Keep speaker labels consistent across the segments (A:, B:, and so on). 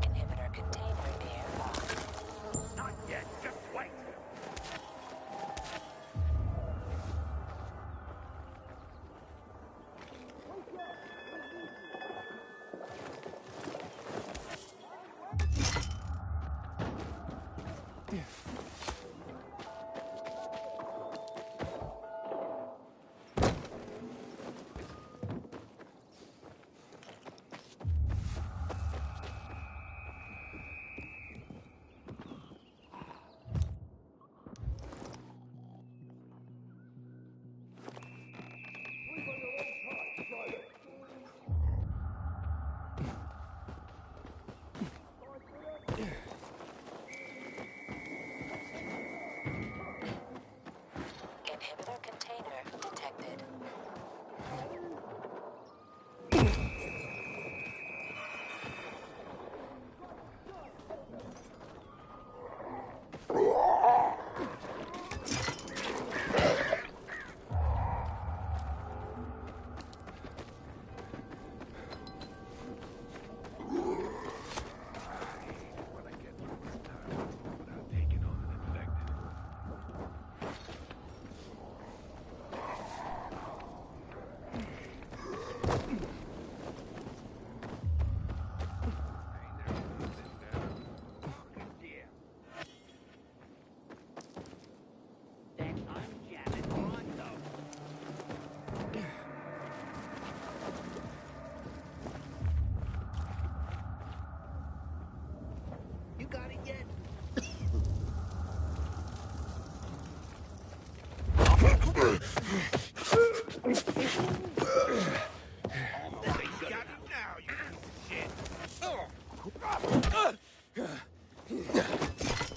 A: Inhibitor container nearby.
B: Not yet, just wait.
A: Inhibitor container detected.
B: You got it yet? You got it now, you piece of shit.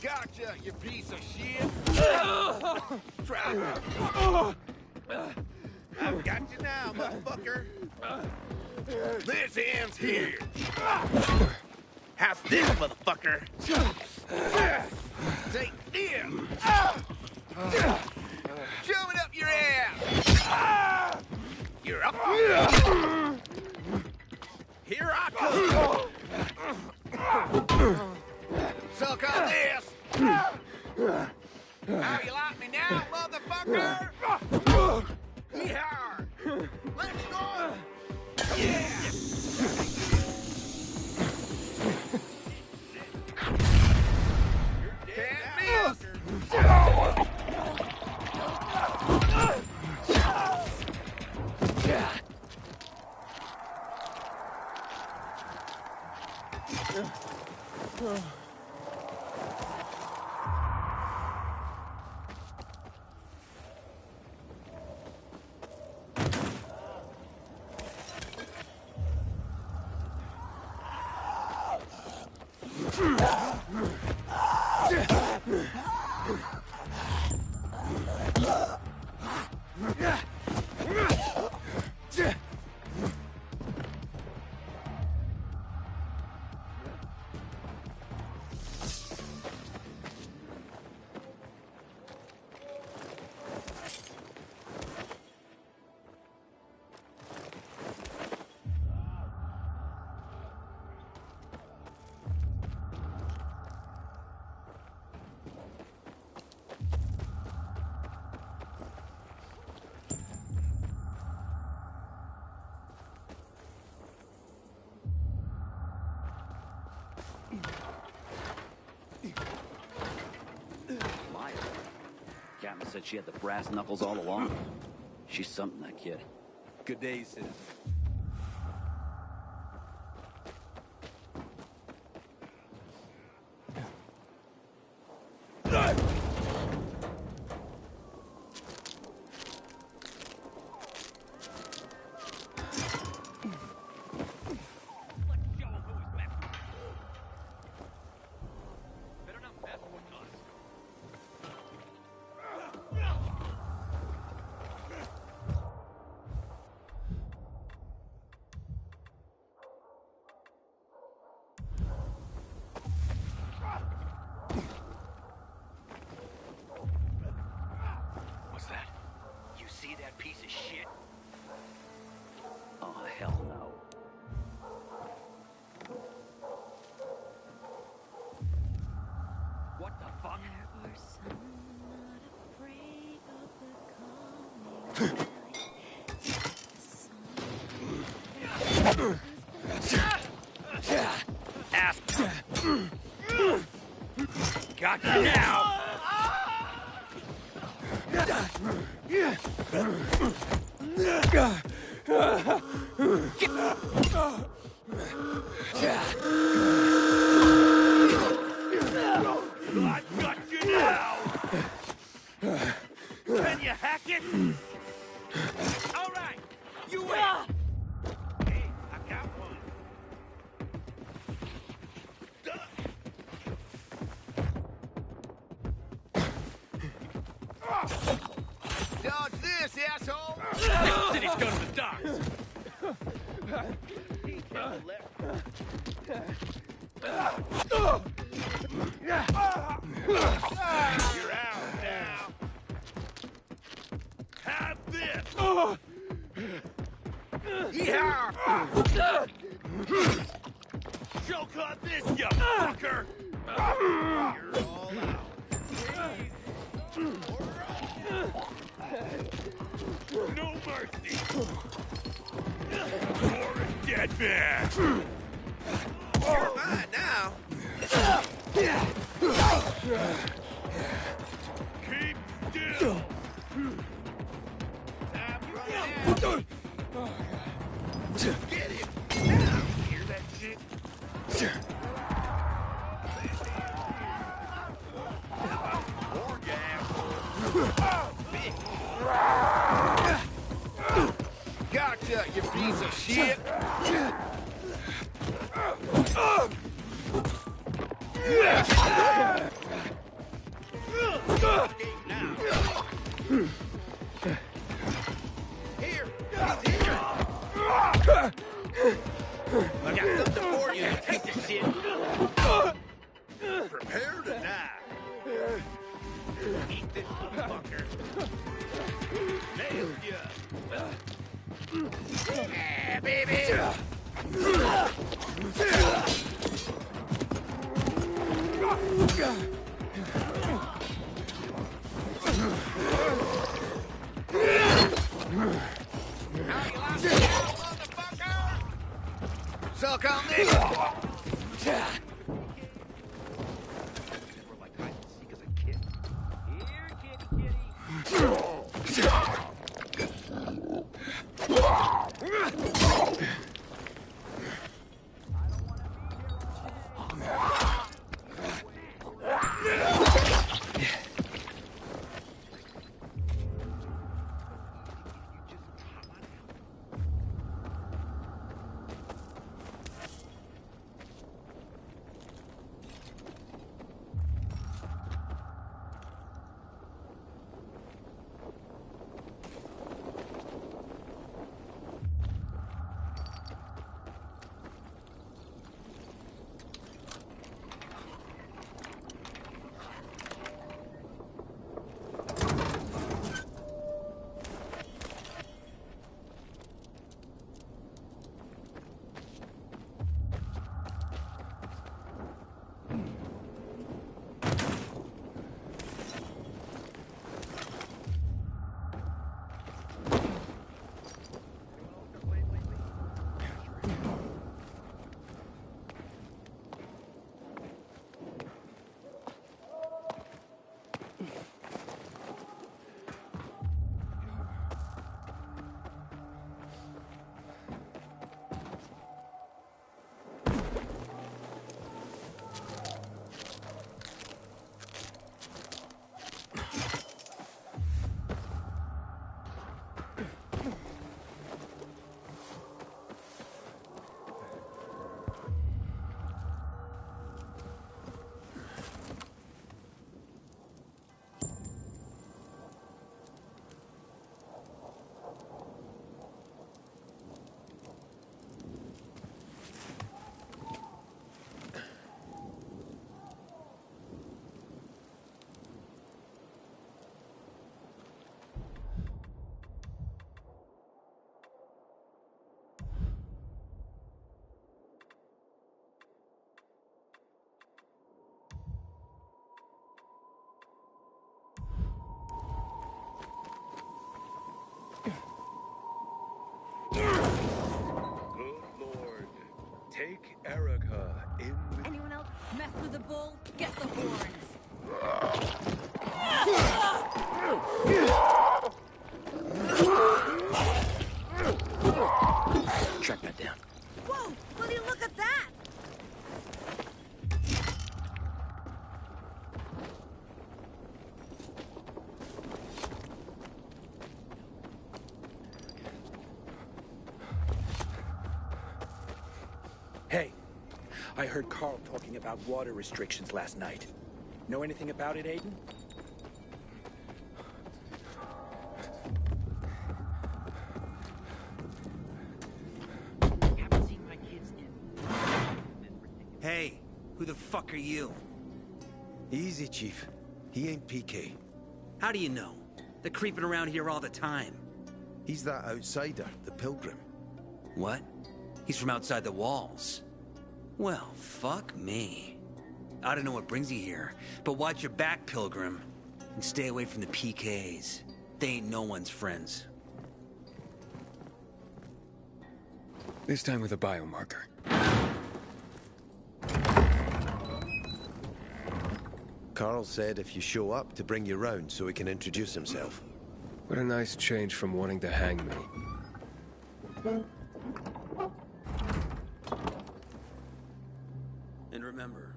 B: Gotcha, you piece of shit. Try it. I've got you now, motherfucker. This ends here. How's this, motherfucker? Take this. Shove it up your ass. You're up. Here I come. Suck on this. How you like me now, motherfucker? Yeah. Let's go. Yeah.
C: Liar. Captain said she had the brass knuckles all along. She's something, that kid.
D: Good day, citizen.
B: Ass. Got you now. I got you now. Can you hack it? All right, you win. Hey, I got one. Dodge this, asshole! This city's going to the docks. You're out now. Have this. Yeah. Choke on this, you fucker. You're all out. No mercy. You're a dead man. You're mine now. Keep still. Time running out. Get it now. Hear that shit? Gotcha, you piece of shit! Here, he's here! I got something for you. Take this shit! Prepare to die! Eat this motherfucker! Nailed ya! Yeah, baby! Suck on this! Never like hide and seek as a kid. Here, kitty,
D: Take Erica in with...
E: Anyone else mess with the bull? Get the horns.
C: Track that down.
E: Whoa! Will you look at that?
F: Hey, I heard Carl talking about water restrictions last night. Know anything about it, Aiden?
G: Hey, who the fuck are you?
H: Easy, Chief. He ain't PK.
G: How do you know? They're creeping around here all the time.
H: He's that outsider, the Pilgrim.
G: What? He's from outside the walls. Well, fuck me. I don't know what brings you here, but watch your back, Pilgrim. And stay away from the PKs. They ain't no one's friends.
D: This time with a biomarker.
H: Carl said if you show up to bring you round so he can introduce himself.
D: What a nice change from wanting to hang me.
G: And remember,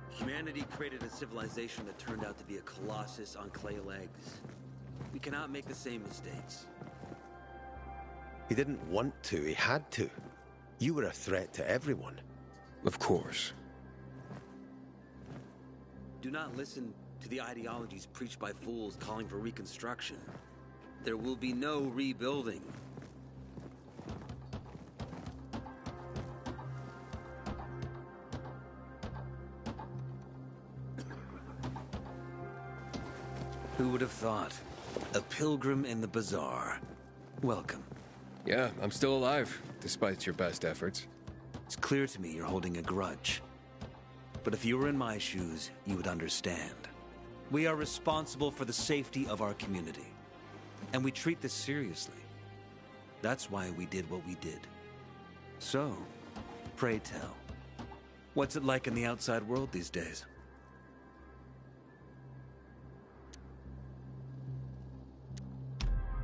G: humanity created a civilization that turned out to be a colossus on clay legs. We cannot make the same mistakes.
H: He didn't want to, he had to. You were a threat to everyone.
D: Of course.
G: Do not listen to the ideologies preached by fools calling for reconstruction. There will be no rebuilding. Who would have thought? A pilgrim in the bazaar. Welcome.
D: Yeah, I'm still alive, despite your best efforts.
G: It's clear to me you're holding a grudge. But if you were in my shoes, you would understand. We are responsible for the safety of our community. And we treat this seriously. That's why we did what we did. So, pray tell, what's it like in the outside world these days?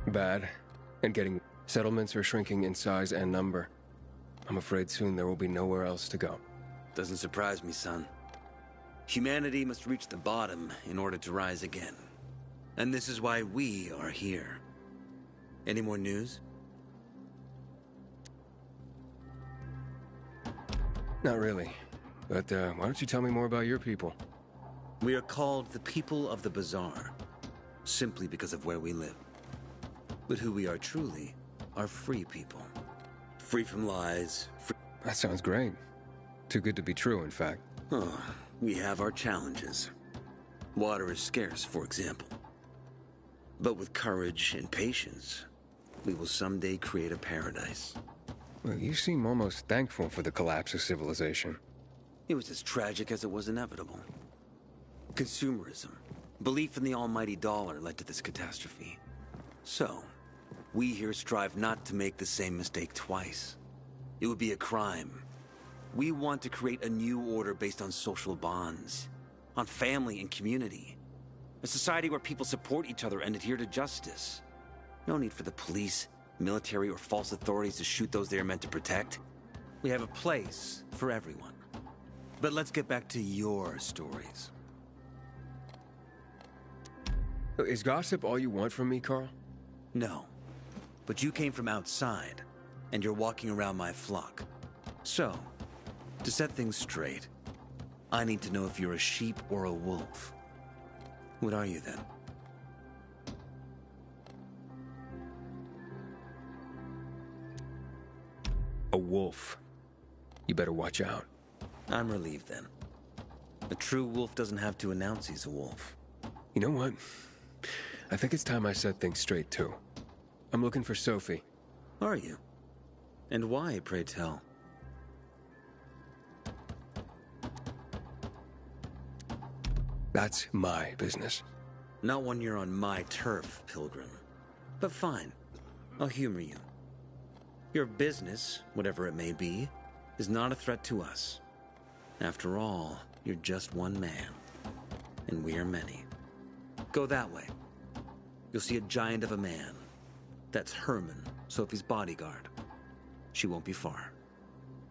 D: Bad. And getting... Settlements are shrinking in size and number. I'm afraid soon there will be nowhere else to go.
G: Doesn't surprise me, son. Humanity must reach the bottom in order to rise again. And this is why we are here. Any more news?
D: Not really. But why don't you tell me more about your people?
G: We are called the people of the bazaar, simply because of where we live. But who we are truly are free people. Free from lies, free...
D: That sounds great. Too good to be true, in fact.
G: Oh, we have our challenges. Water is scarce, for example. But with courage and patience, we will someday create a paradise.
D: Well, you seem almost thankful for the collapse of civilization.
G: It was as tragic as it was inevitable. Consumerism, belief in the almighty dollar led to this catastrophe. So, we here strive not to make the same mistake twice. It would be a crime. We want to create a new order based on social bonds, on family and community. A society where people support each other and adhere to justice. No need for the police, military, or false authorities to shoot those they are meant to protect. We have a place for everyone. But let's get back to your stories.
D: Is gossip all you want from me, Carl?
G: No. But you came from outside, and you're walking around my flock. So, to set things straight, I need to know if you're a sheep or a wolf. What are you then?
D: A wolf. You better watch out.
G: I'm relieved then. A true wolf doesn't have to announce he's a wolf.
D: You know what? I think it's time I set things straight, too. I'm looking for Sophie.
G: Are you? And why, pray tell?
D: That's my business.
G: Not when you're on my turf, Pilgrim. But fine. I'll humor you. Your business, whatever it may be, is not a threat to us. After all, you're just one man, and we are many. Go that way. You'll see a giant of a man. That's Herman, Sophie's bodyguard. She won't be far.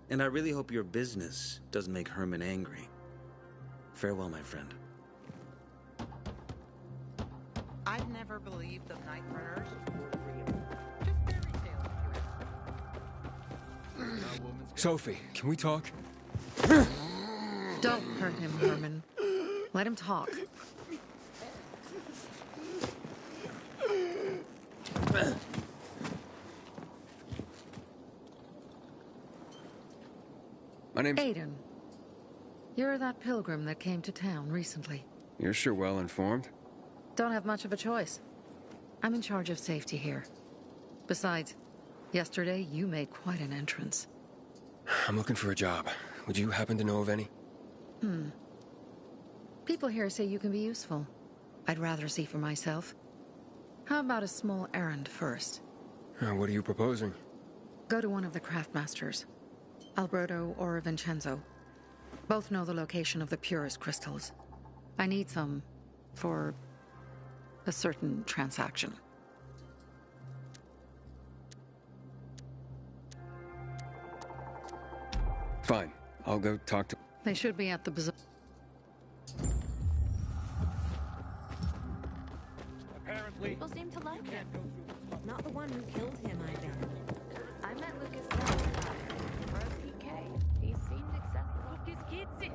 G: And I really hope your business doesn't make Herman angry. Farewell, my friend.
I: I've never believed the night runners were real. Just fairy tales, if you ask me.
D: Sophie, can we talk?
J: Don't hurt him, Herman. Let him talk.
D: My name's...
J: Aiden. You're that pilgrim that came to town recently.
D: You're sure well informed.
J: Don't have much of a choice. I'm in charge of safety here. Besides, yesterday you made quite an entrance.
D: I'm looking for a job. Would you happen to know of any?
J: People here say you can be useful. I'd rather see for myself. How about a small errand first?
D: What are you proposing?
J: Go to one of the craftmasters. Alberto or Vincenzo. Both know the location of the purest crystals. I need some for a certain transaction.
D: Fine. I'll go talk to...
J: They should be at the bazaar.
B: Apparently.
A: People seem to like him.
E: Not the one who killed him, I bet.
A: I met Lucas last time. For a PK, he seemed acceptable.
K: Took his kids in.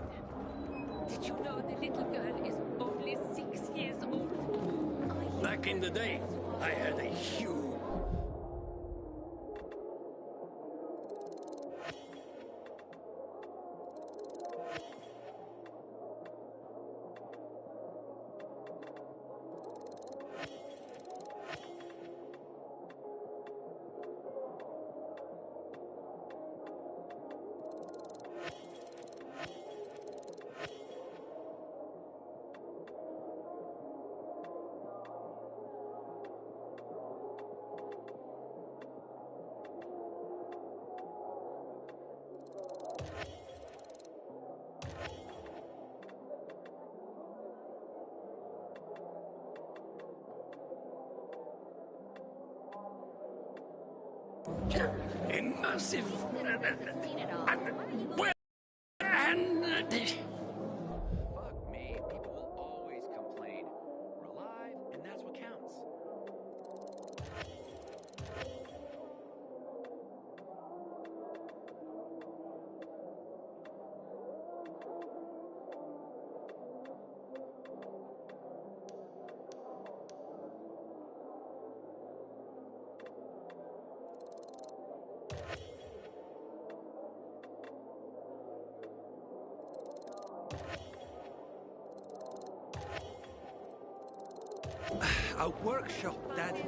K: Did you know the little girl is only 6 years old?
L: Back in the day, I had a huge... A massive... Well, and...
C: Fuck me, people will always complain. We're alive, and that's what counts.
F: A workshop, Daddy.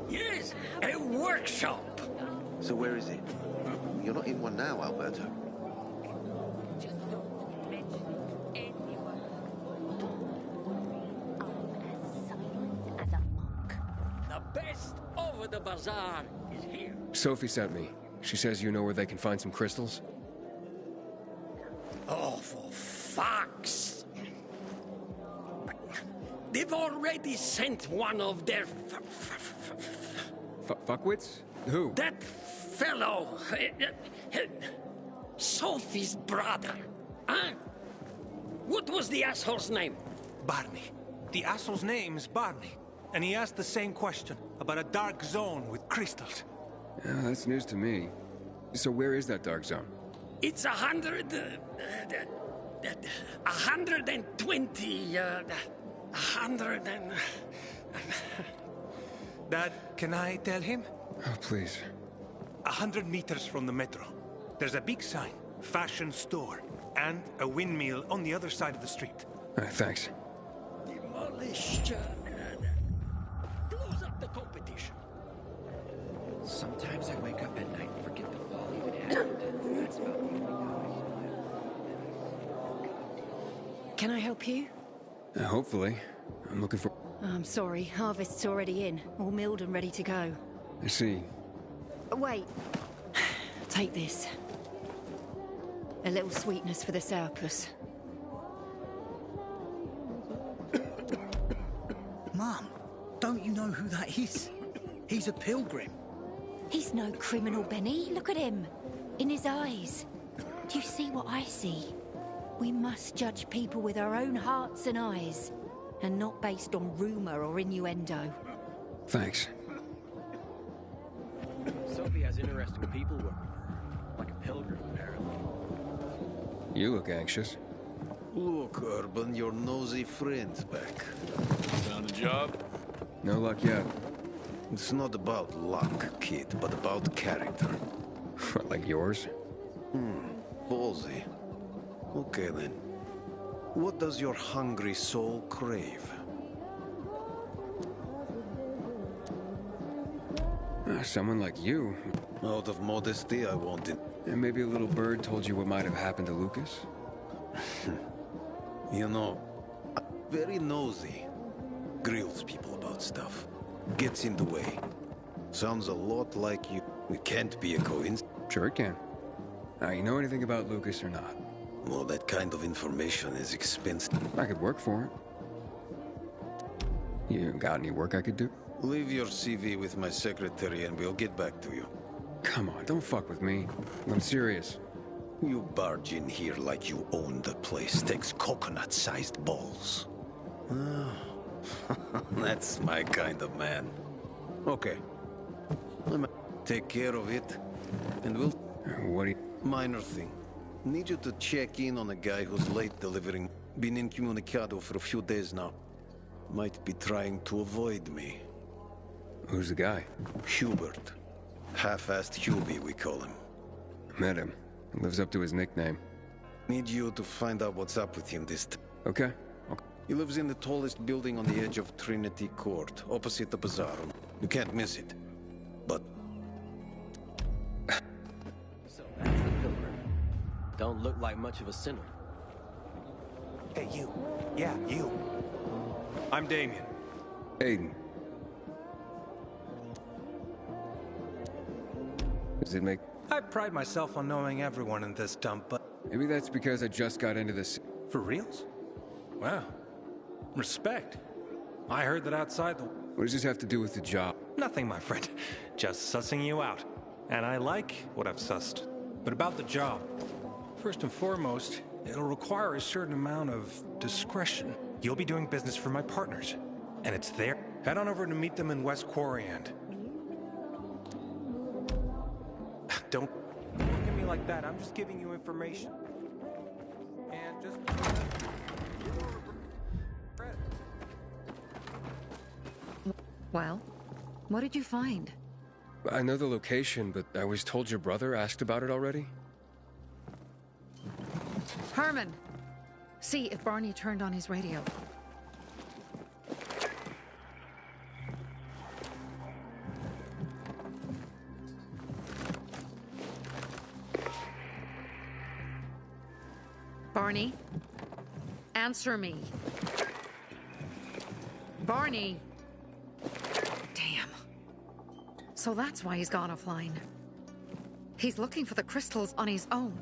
L: Yes, a workshop!
M: So where is he? You're not in one now, Alberto.
K: Just don't mention anyone.
A: I'm as silent as a monk.
L: The best over the bazaar is here.
D: Sophie sent me. She says you know where they can find some crystals?
L: Oh, for fuck's... They've already sent one of their...
D: Fuckwits? Who?
L: That fellow... Sophie's brother. Huh? What was the asshole's name?
N: Barney. The asshole's name's Barney. And he asked the same question about a dark zone with crystals.
D: Yeah, that's news to me. So where is that dark zone?
L: It's 120... 100 and...
N: Dad, can I tell him?
D: Oh, please.
N: 100 meters from the metro. There's a big sign, fashion store, and a windmill on the other side of the street.
D: Thanks.
L: Demolished
C: Sometimes I wake up at night and forget the fall even happened. That's about the only time I smile.
O: Can I help you?
D: Hopefully. I'm looking for...
O: I'm sorry, harvest's already in, all milled and ready to go.
D: I see.
O: Wait. Take this. A little sweetness for the sourpuss.
L: Mum, don't you know who that is? He's a pilgrim.
K: He's no criminal, Benny. Look at him. In his eyes. Do you see what I see? We must judge people with our own hearts and eyes, and not based on rumor or innuendo.
D: Thanks.
C: Sophie has interesting people working for her. Like a pilgrim, apparently.
D: You look anxious.
H: Look, Urban, your nosy friend's back.
B: Found a job?
D: No luck yet.
H: It's not about luck, kid, but about character.
D: Like yours?
H: Ballsy. Okay, then. What does your hungry soul crave?
D: Someone like you.
H: Out of modesty, I want it.
D: And maybe a little bird told you what might have happened to Lucas?
H: You know, very nosy. Grills people about stuff. Gets in the way. Sounds a lot like you. It can't be a coincidence.
D: Sure it can. You know anything about Lucas or not?
H: Well, that kind of information is expensive.
D: I could work for it. You got any work I could do?
H: Leave your CV with my secretary and we'll get back to you.
D: Come on, don't fuck with me. I'm serious.
H: You barge in here like you own the place. Takes coconut-sized balls. That's my kind of man. Okay. Take care of it, and we'll...
D: What do you...
H: Minor thing. Need you to check in on a guy who's late delivering. Been incommunicado for a few days now. Might be trying to avoid me.
D: Who's the guy?
H: Hubert. Half-assed Hubie, we call him.
D: Met him. Lives up to his nickname.
H: Need you to find out what's up with him this time.
D: Okay.
H: He lives in the tallest building on the edge of Trinity Court, opposite the bazaar. You can't miss it. But...
C: So that's the pilgrim. Don't look like much of a sinner.
N: Hey, you. Yeah, you. I'm Damien.
D: Aiden. Does it make...
N: I pride myself on knowing everyone in this dump, but...
D: Maybe that's because I just got into this...
N: For reals? Wow. Respect. I heard that outside the...
D: What does this have to do with the job?
N: Nothing, my friend. Just sussing you out. And I like what I've sussed. But about the job. First and foremost, it'll require a certain amount of discretion. You'll be doing business for my partners. And it's there. Head on over to meet them in West Quarry and... Don't look at me like that. I'm just giving you information. And just...
J: Well, what did you find?
D: I know the location, but I was told your brother asked about it already?
J: Herman! See if Barney turned on his radio. Barney? Answer me. Barney! Damn. So that's why he's gone offline. He's looking for the crystals on his own.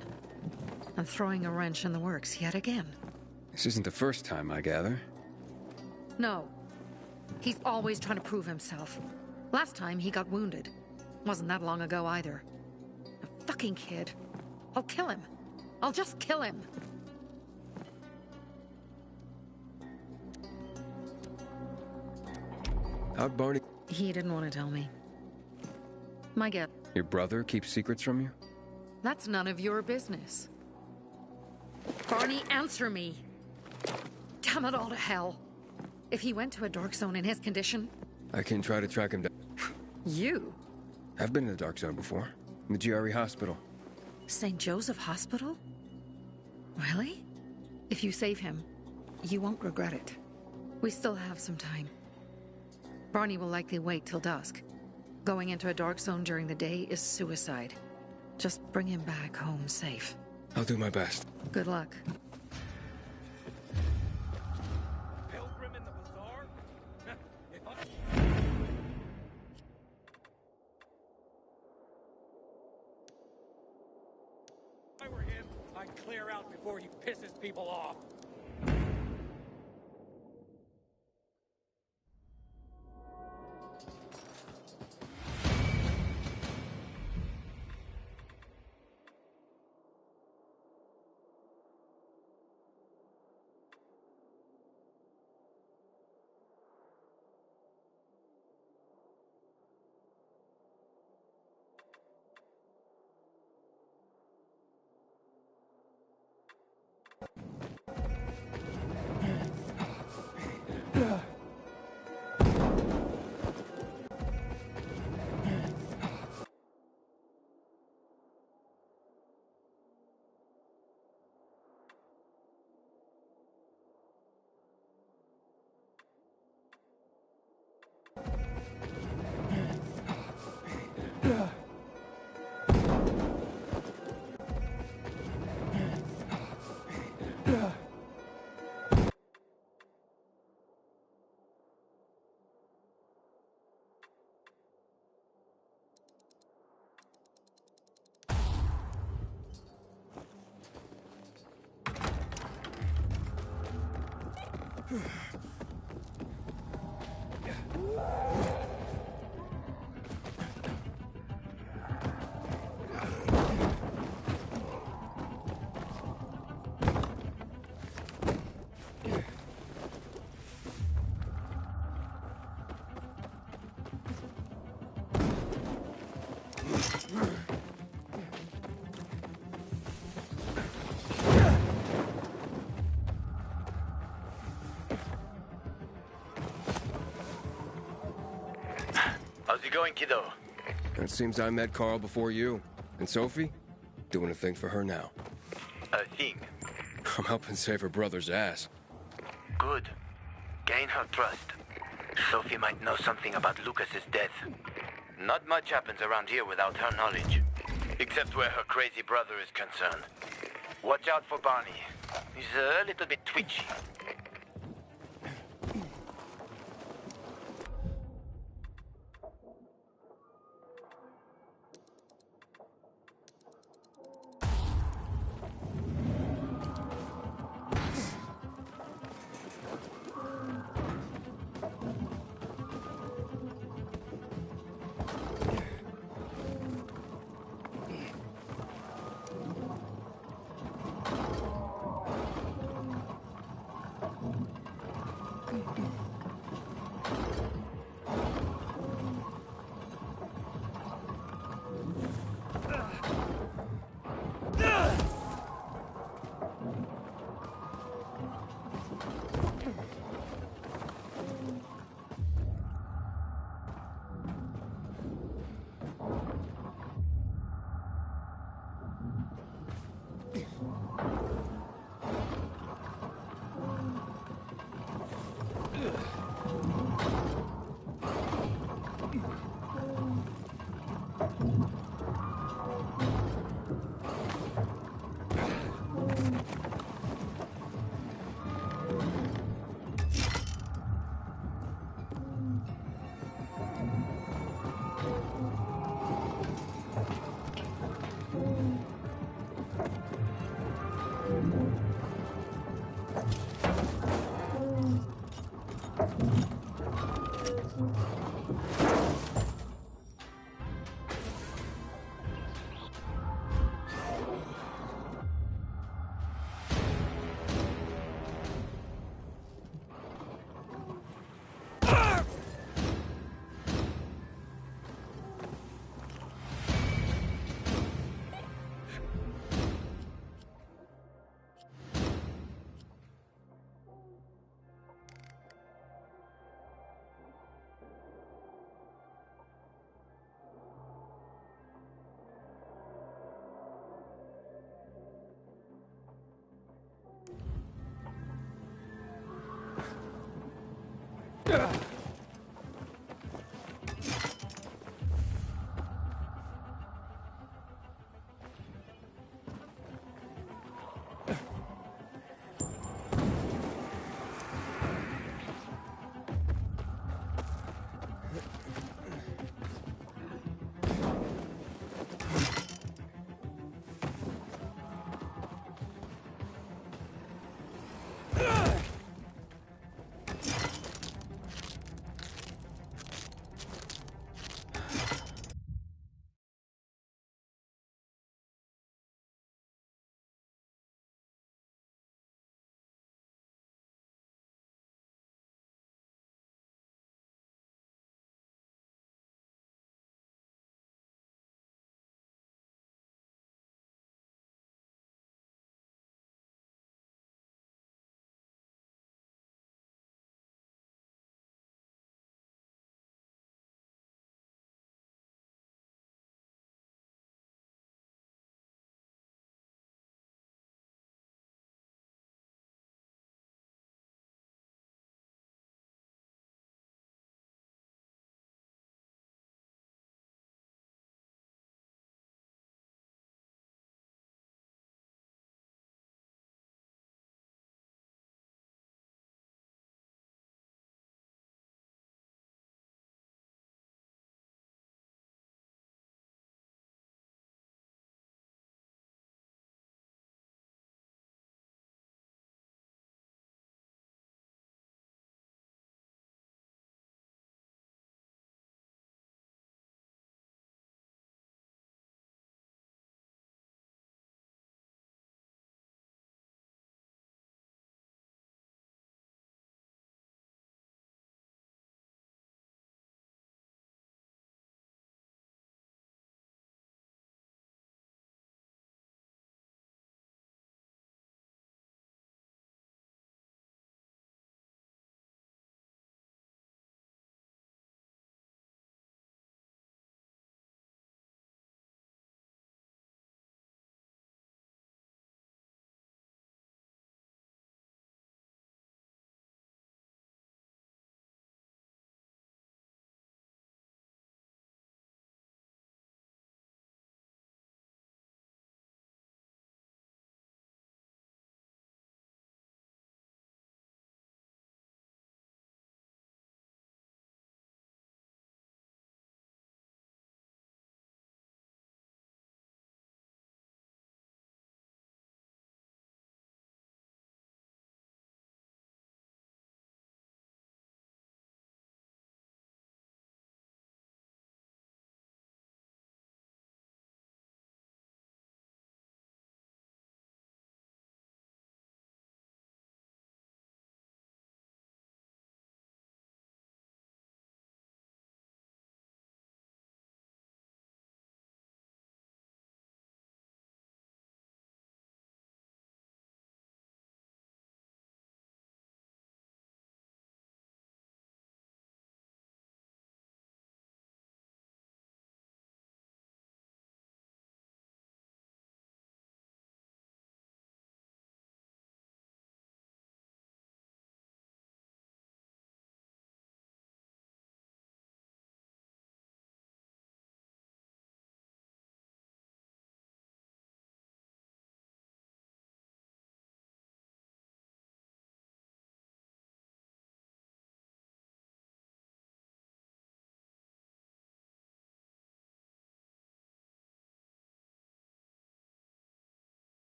J: And throwing a wrench in the works yet again.
D: This isn't the first time, I gather.
J: No. He's always trying to prove himself. Last time he got wounded. Wasn't that long ago either. A fucking kid. I'll kill him. I'll just kill him.
D: How'd Barney...
J: He didn't want to tell me. My guess.
D: Your brother keeps secrets from you?
J: That's none of your business. Barney, answer me. Damn it all to hell. If he went to a dark zone in his condition...
D: I can try to track him down.
J: You?
D: I've been in the dark zone before. In the GRE hospital.
J: St. Joseph Hospital? Really? If you save him, you won't regret it. We still have some time. Barney will likely wait till dusk. Going into a dark zone during the day is suicide. Just bring him back home safe.
D: I'll do my best.
J: Good luck.
N: Pilgrim in the bazaar? If I were him, I'd clear out before he pisses people off.
P: How's it going, kiddo?
D: It seems I met Carl before you. And Sophie? Doing a thing for her now.
P: A thing?
D: I'm helping save her brother's ass.
P: Good. Gain her trust. Sophie might know something about Lucas's death. Not much happens around here without her knowledge. Except where her crazy brother is concerned. Watch out for Barney. He's a little bit twitchy.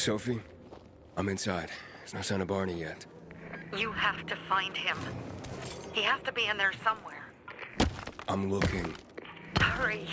D: Sophie? I'm inside. There's no sign of Barney yet.
I: You have to find him. He has to be in there somewhere.
D: I'm looking.
I: Hurry.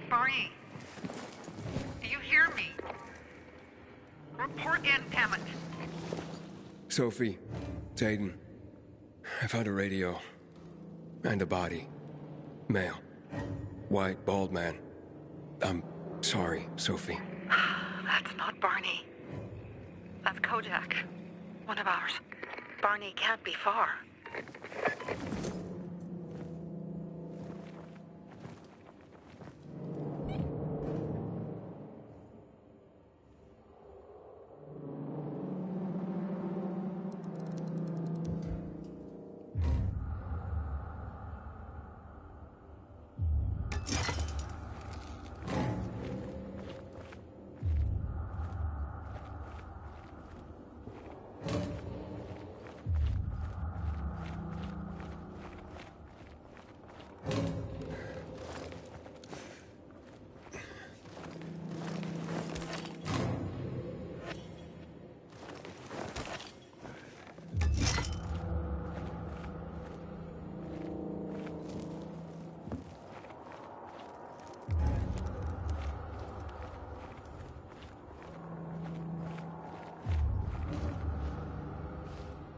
I: Barney, do you hear me? Report in, damn it.
D: Sophie, it's Aiden. I found a radio. And a body. Male. White, bald man. I'm sorry, Sophie.
I: That's not Barney. That's Kojak. One of ours. Barney can't be far.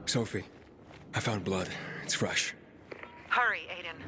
D: Sophie, I found blood. It's fresh.
I: Hurry, Aiden.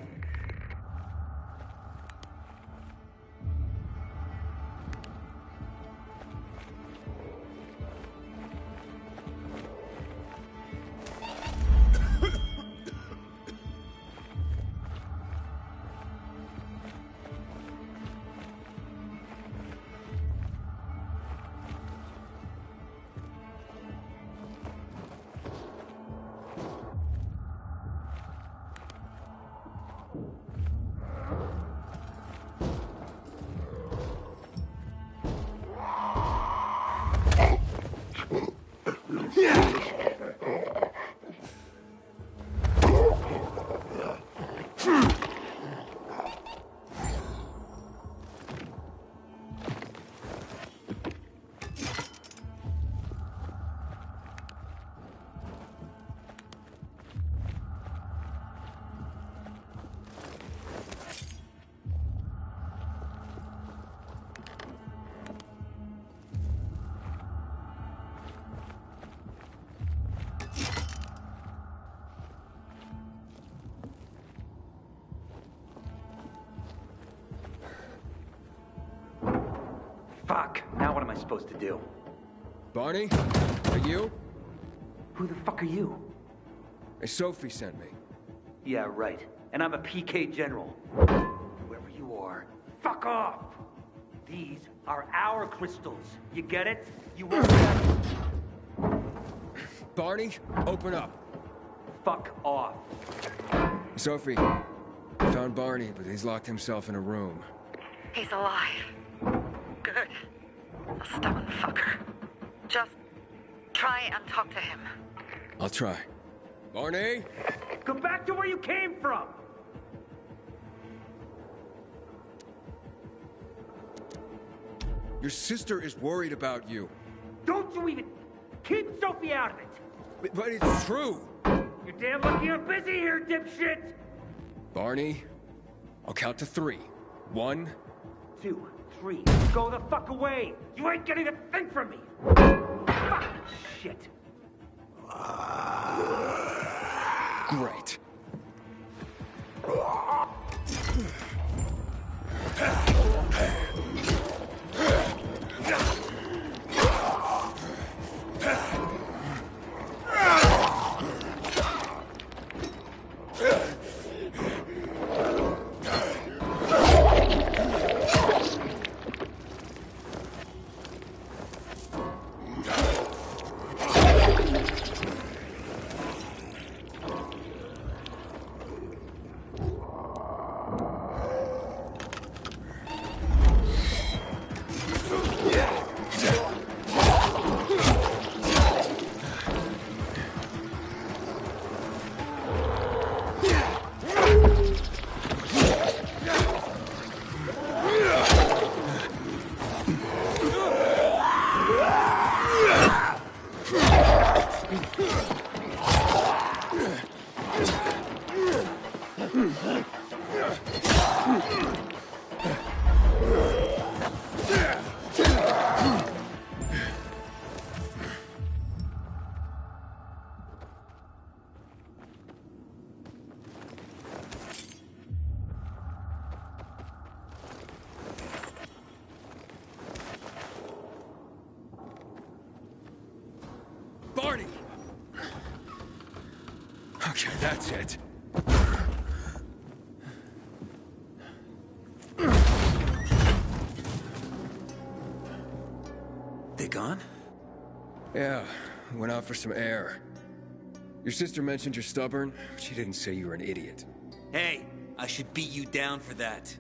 Q: Fuck! Now what am I supposed to do?
D: Barney? Are you?
Q: Who the fuck are you?
D: Sophie sent me.
Q: Yeah, right. And I'm a PK General. Whoever you are, fuck off! These are our crystals. You get it? You won't get
D: Barney, open up.
Q: Fuck off.
D: Sophie, I found Barney, but he's locked himself in a room.
I: He's alive. Good. A stubborn fucker. Just Try and talk to him.
D: I'll try. Barney?
Q: Go back to where you came from!
D: Your sister is worried about you.
Q: Don't you even... Keep Sophie out of it!
D: But it's true!
Q: You're damn lucky you're busy here, dipshit!
D: Barney, I'll count to 3. 1,
Q: 2, 3. Go the fuck away! You ain't getting a thing from me! Fucking shit!
D: Great. Barney! Okay, that's it.
G: They gone?
D: Yeah, went out for some air. Your sister mentioned you're stubborn. She didn't say you were an idiot.
G: Hey, I should beat you down for that.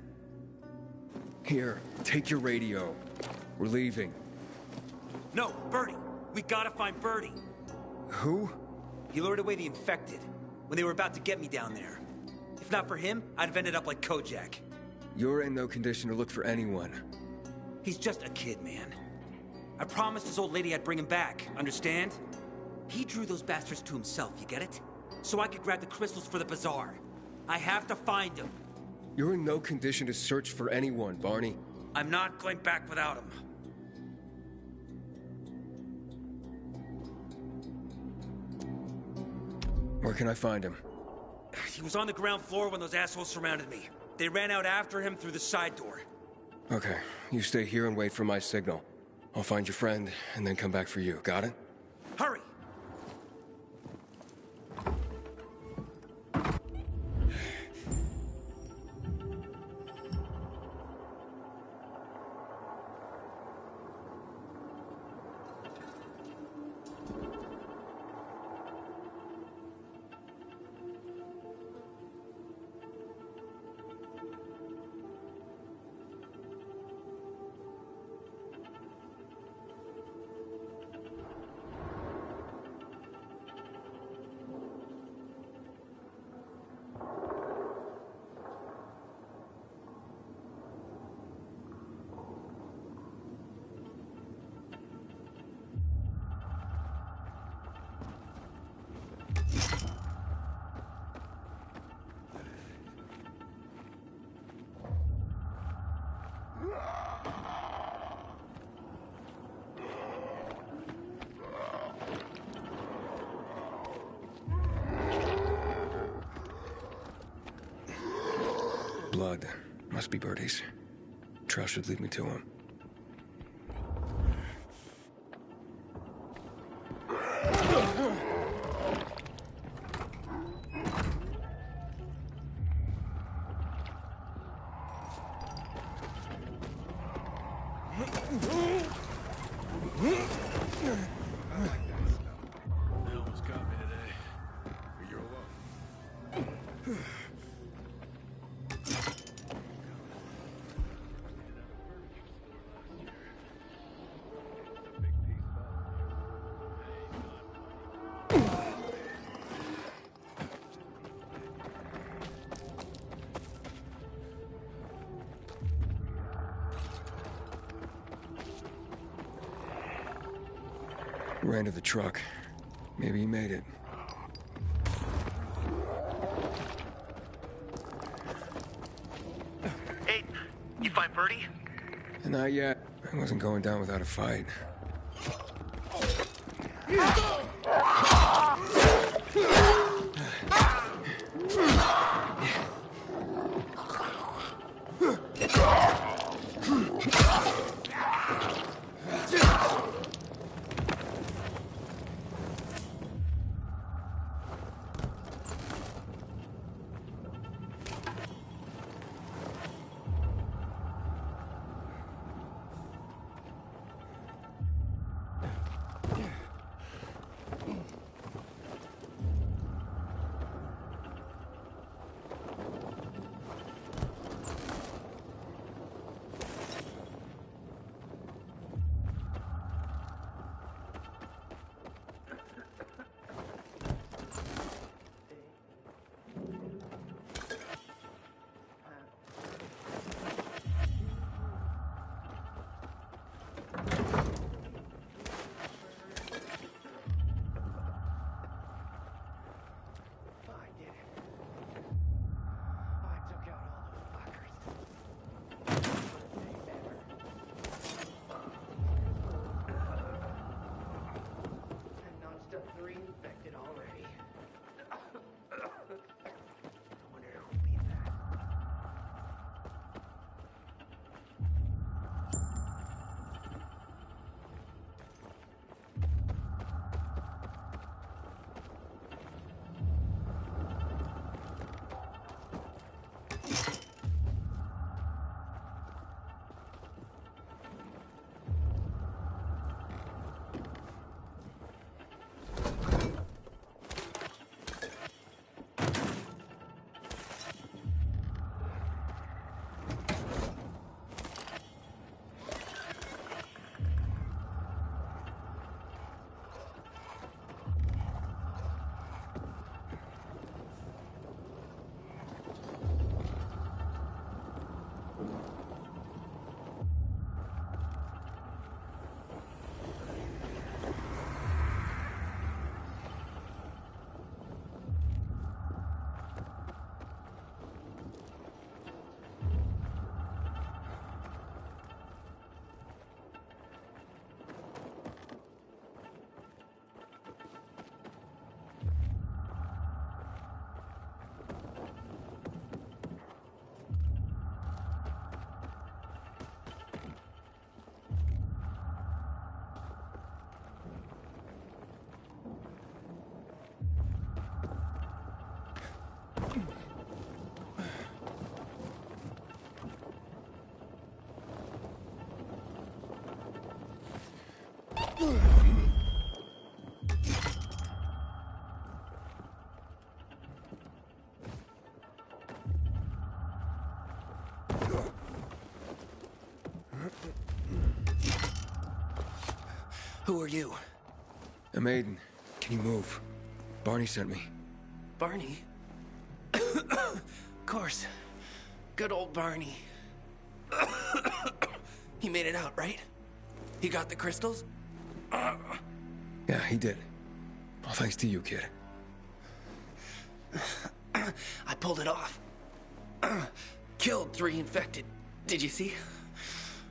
D: Here, take your radio. We're leaving.
G: No, Birdie. We gotta find Birdie.
D: Who?
G: He lured away the infected when they were about to get me down there. If not for him, I'd have ended up like Kojak.
D: You're in no condition to look for anyone.
G: He's just a kid, man. I promised his old lady I'd bring him back, understand? He drew those bastards to himself, you get it? So I could grab the crystals for the bazaar. I have to find him.
D: You're in no condition to search for anyone, Barney.
G: I'm not going back without him.
D: Where can I find him?
G: He was on the ground floor when those assholes surrounded me. They ran out after him through the side door.
D: Okay, you stay here and wait for my signal. I'll find your friend, and then come back for you. Got it?
G: Hurry!
D: Blood. Must be Birdie's. Trail should lead me to him. ran to the truck. Maybe he made it.
P: Hey, you find Birdie?
D: Not yet. I wasn't going down without a fight.
R: Who are you?
D: I'm Aiden. Can you move? Barney sent me.
R: Barney? Of course. Good old Barney. He made it out, right? He got the crystals?
D: Yeah, he did. All thanks to you, kid.
R: I pulled it off. Killed 3 infected. Did you see?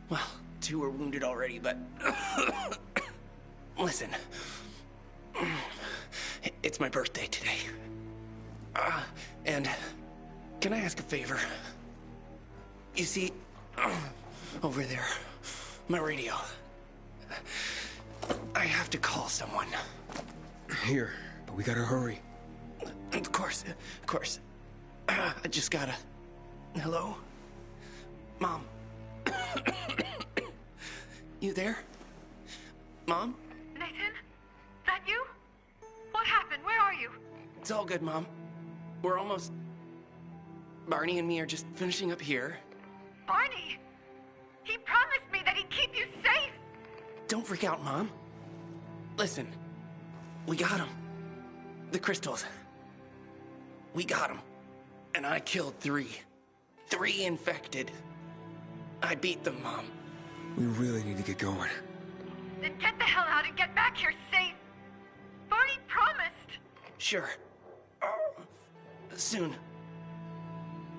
R: Well, 2 were wounded already, but... Listen. It's my birthday today. And can I ask a favor? You see, over there, my radio. I have to call someone.
D: Here, but we gotta hurry.
R: Of course, of course. I just gotta... Hello? Mom? You there? Mom?
I: Nathan? That you? What happened? Where are you?
R: It's all good, Mom. We're almost... Barney and me are just finishing up here.
I: Barney! He promised me that he'd keep you safe!
R: Don't freak out, Mom. Listen, we got him. The crystals. We got him. And I killed 3. 3 infected. I beat them, Mom.
D: We really need to get going.
I: Then get the hell out and get back here safe. Barney promised.
R: Sure. Soon.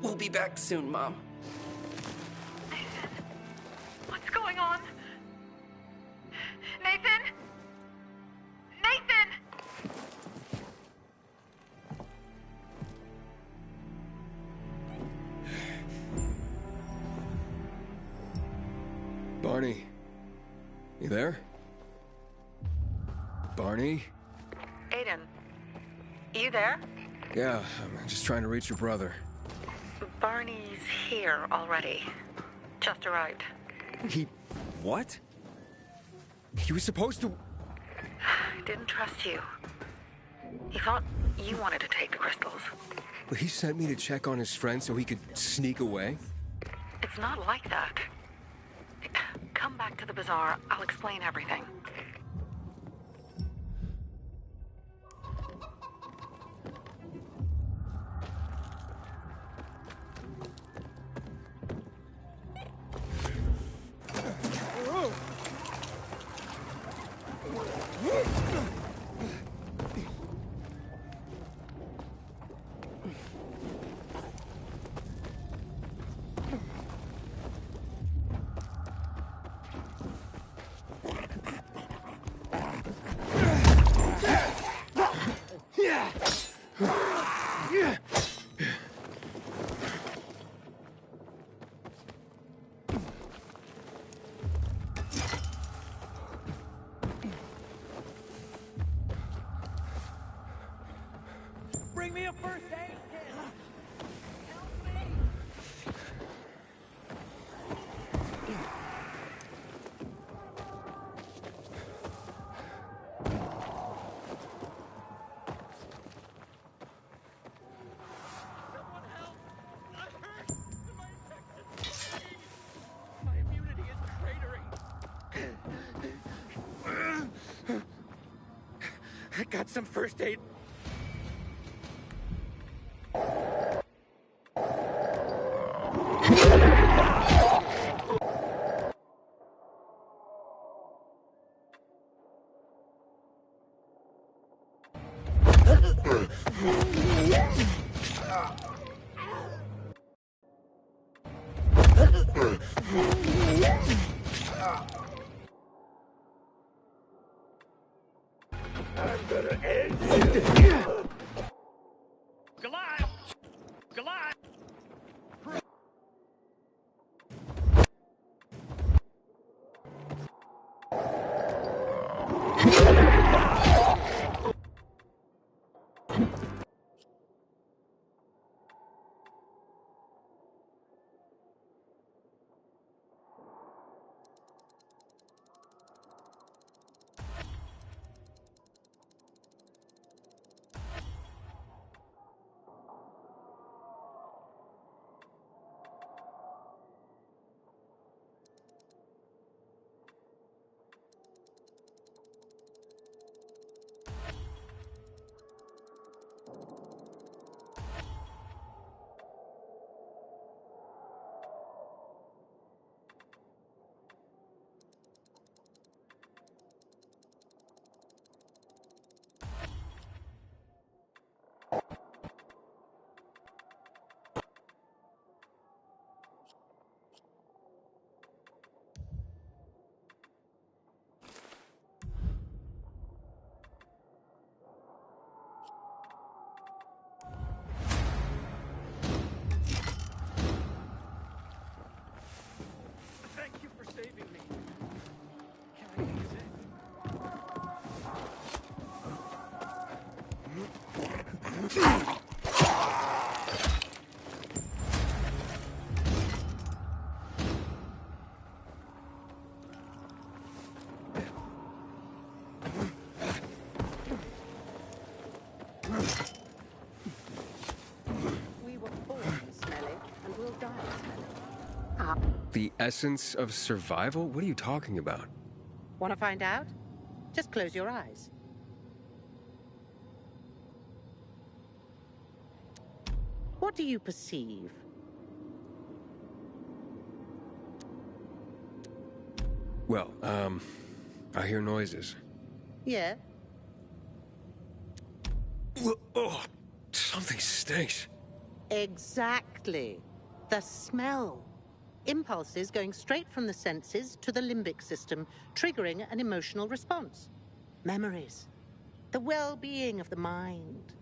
R: We'll be back soon, Mom.
I: Nathan, what's going on? Nathan? Nathan!
D: Barney. You there? Barney?
I: Aiden, you there?
D: Yeah, I'm just trying to reach your brother.
I: Barney's here already. Just arrived.
D: He... what? He was supposed to...
I: I didn't trust you. He thought you wanted to take the crystals.
D: But he sent me to check on his friend so he could sneak away?
I: It's not like that. Come back to the bazaar. I'll explain everything.
Q: Bring me a first aid kit!
B: My immunity is cratering.
F: I got some first aid.
B: I'm gonna end you. Goliath! Goliath! Thank you for saving me. Can I use it?
S: We were born smelly, and we'll die smelly.
D: The essence of survival? What are you talking about?
S: Want to find out? Just close your eyes. What do you perceive?
D: Well, I hear noises.
T: Yeah?
D: Oh, something stinks.
T: Exactly. The smell. Impulses going straight from the senses to the limbic system, triggering an emotional response. Memories. The well-being of the mind.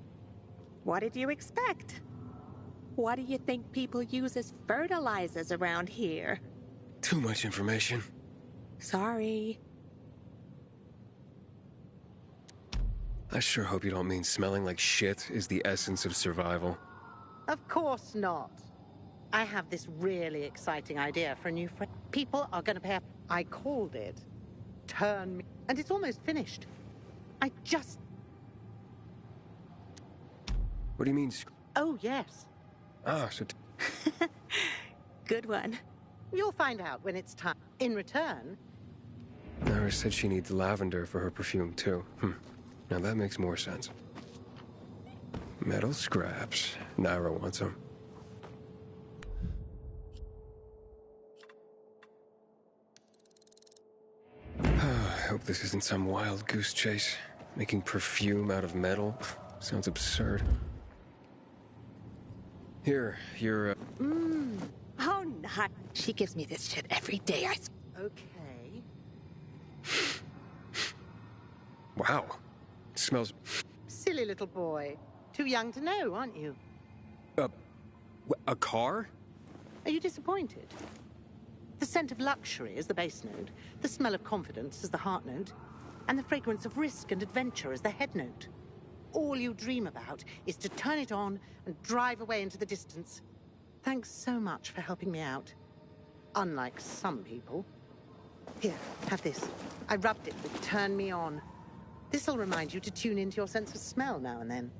S: What did you expect? What do you think people use as fertilizers around here?
D: Too much information.
S: Sorry.
D: I sure hope you don't mean smelling like shit is the essence of survival.
T: Of course not. I have this really exciting idea for a new friend. People are going to pay up. I called it Turn Me. And it's almost finished. I just...
D: What do you mean?
T: Oh, yes.
D: Ah, so...
S: Good one.
T: You'll find out when it's time. In return...
D: Nara said she needs lavender for her perfume, too. Now that makes more sense. Metal scraps. Nara wants them. I hope this isn't some wild goose chase. Making perfume out of metal sounds absurd. Here, you're,
S: Oh, not. She gives me this shit every day.
T: Okay.
D: Wow. It smells...
T: Silly little boy. Too young to know, aren't you?
D: A car?
T: Are you disappointed? The scent of luxury is the base note, the smell of confidence is the heart note, and the fragrance of risk and adventure is the head note. All you dream about is to turn it on and drive away into the distance. Thanks so much for helping me out. Unlike some people. Here, have this. I rubbed it with Turn Me On. This'll remind you to tune into your sense of smell now and then.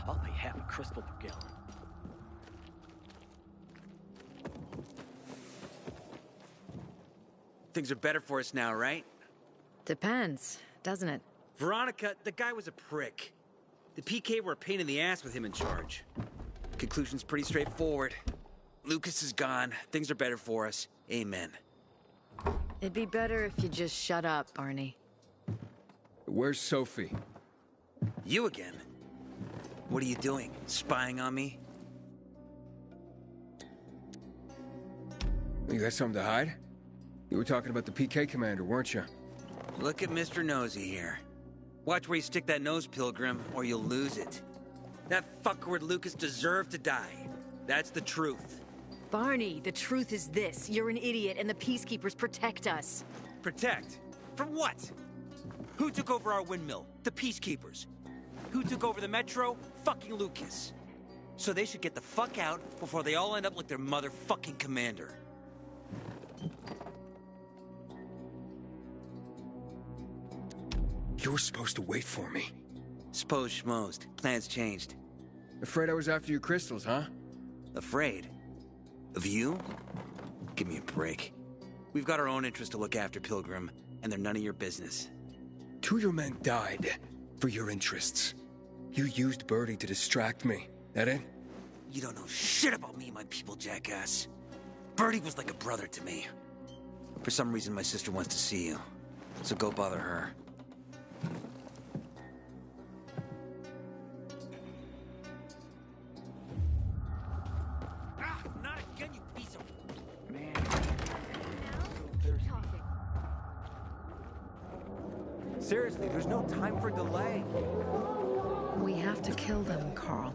Q: I'll pay half a crystal per gallon.
G: Things are better for us now, right?
O: Depends, doesn't it?
G: Veronica, the guy was a prick. The PK were a pain in the ass with him in charge. Conclusion's pretty straightforward. Lucas is gone. Things are better for us. Amen.
O: It'd be better if you just shut up, Barney.
D: Where's Sophie?
G: You again? What are you doing? Spying on me?
D: You got something to hide? You were talking about the PK commander, weren't you?
G: Look at Mr. Nosy here. Watch where you stick that nose, Pilgrim, or you'll lose it. That fuckward Lucas deserved to die. That's the truth.
O: Barney, the truth is this. You're an idiot and the Peacekeepers protect us.
G: Protect? From what? Who took over our windmill? The Peacekeepers. Who took over the Metro? Fucking Lucas. So they should get the fuck out before they all end up like their motherfucking commander.
D: You were supposed to wait for me.
G: Suppose schmozed. Plans changed.
D: Afraid I was after your crystals, huh?
G: Afraid? Of you? Give me a break. We've got our own interests to look after, Pilgrim, and they're none of your business.
D: 2 of your men died for your interests. You used Birdie to distract me. That it?
G: You don't know shit about me and my people, jackass. Birdie was like a brother to me. For some reason, my sister wants to see you. So go bother her. Seriously, there's no time for delay.
J: We have to kill them, Carl.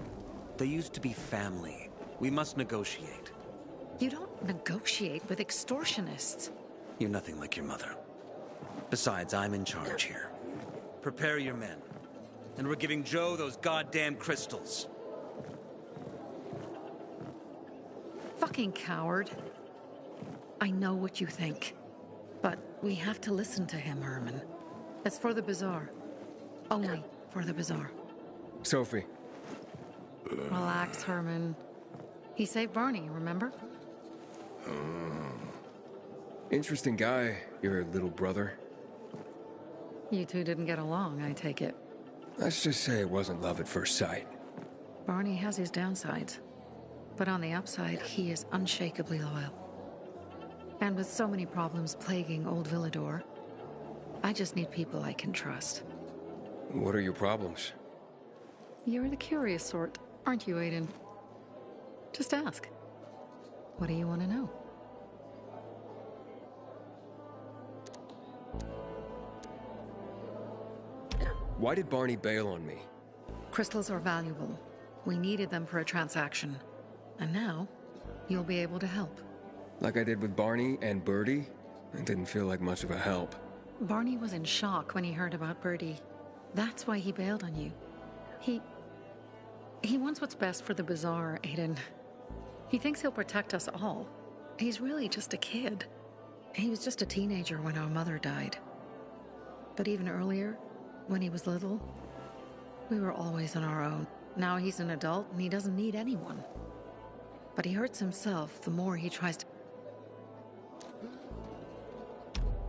G: They used to be family. We must negotiate.
J: You don't negotiate with extortionists.
G: You're nothing like your mother. Besides, I'm in charge here. Prepare your men. And we're giving Joe those goddamn crystals.
J: Fucking coward. I know what you think. But we have to listen to him, Herman. It's for the Bazaar. Only for the Bazaar.
D: Sophie.
J: Relax, Herman. He saved Barney, remember?
D: Interesting guy, your little brother.
J: You two didn't get along, I take it.
D: Let's just say it wasn't love at first sight.
J: Barney has his downsides. But on the upside, he is unshakably loyal. And with so many problems plaguing Old Villador, I just need people I can trust.
D: What are your problems?
J: You're the curious sort, aren't you, Aiden? Just ask. What do you want to know?
D: Why did Barney bail on me?
J: Crystals are valuable. We needed them for a transaction. And now, you'll be able to help.
D: Like I did with Barney and Birdie? It didn't feel like much of a help.
J: Barney was in shock when he heard about Birdie. That's why he bailed on you. He wants what's best for the Bazaar, Aiden. He thinks he'll protect us all. He's really just a kid. He was just a teenager when our mother died. But even earlier, when he was little, we were always on our own. Now he's an adult and he doesn't need anyone. But he hurts himself the more he tries to...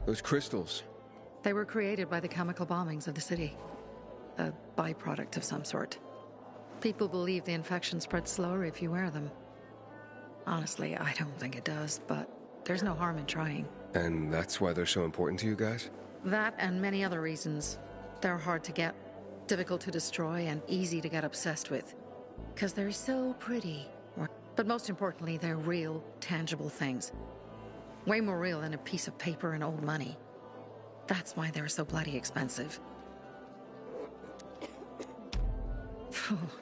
D: Those crystals.
J: They were created by the chemical bombings of the city. A byproduct of some sort. People believe the infection spreads slower if you wear them. Honestly, I don't think it does, but there's no harm in trying.
D: And that's why they're so important to you guys?
J: That and many other reasons. They're hard to get, difficult to destroy, and easy to get obsessed with. 'Cause they're so pretty. But most importantly, they're real, tangible things. Way more real than a piece of paper and old money. That's why they're so bloody expensive.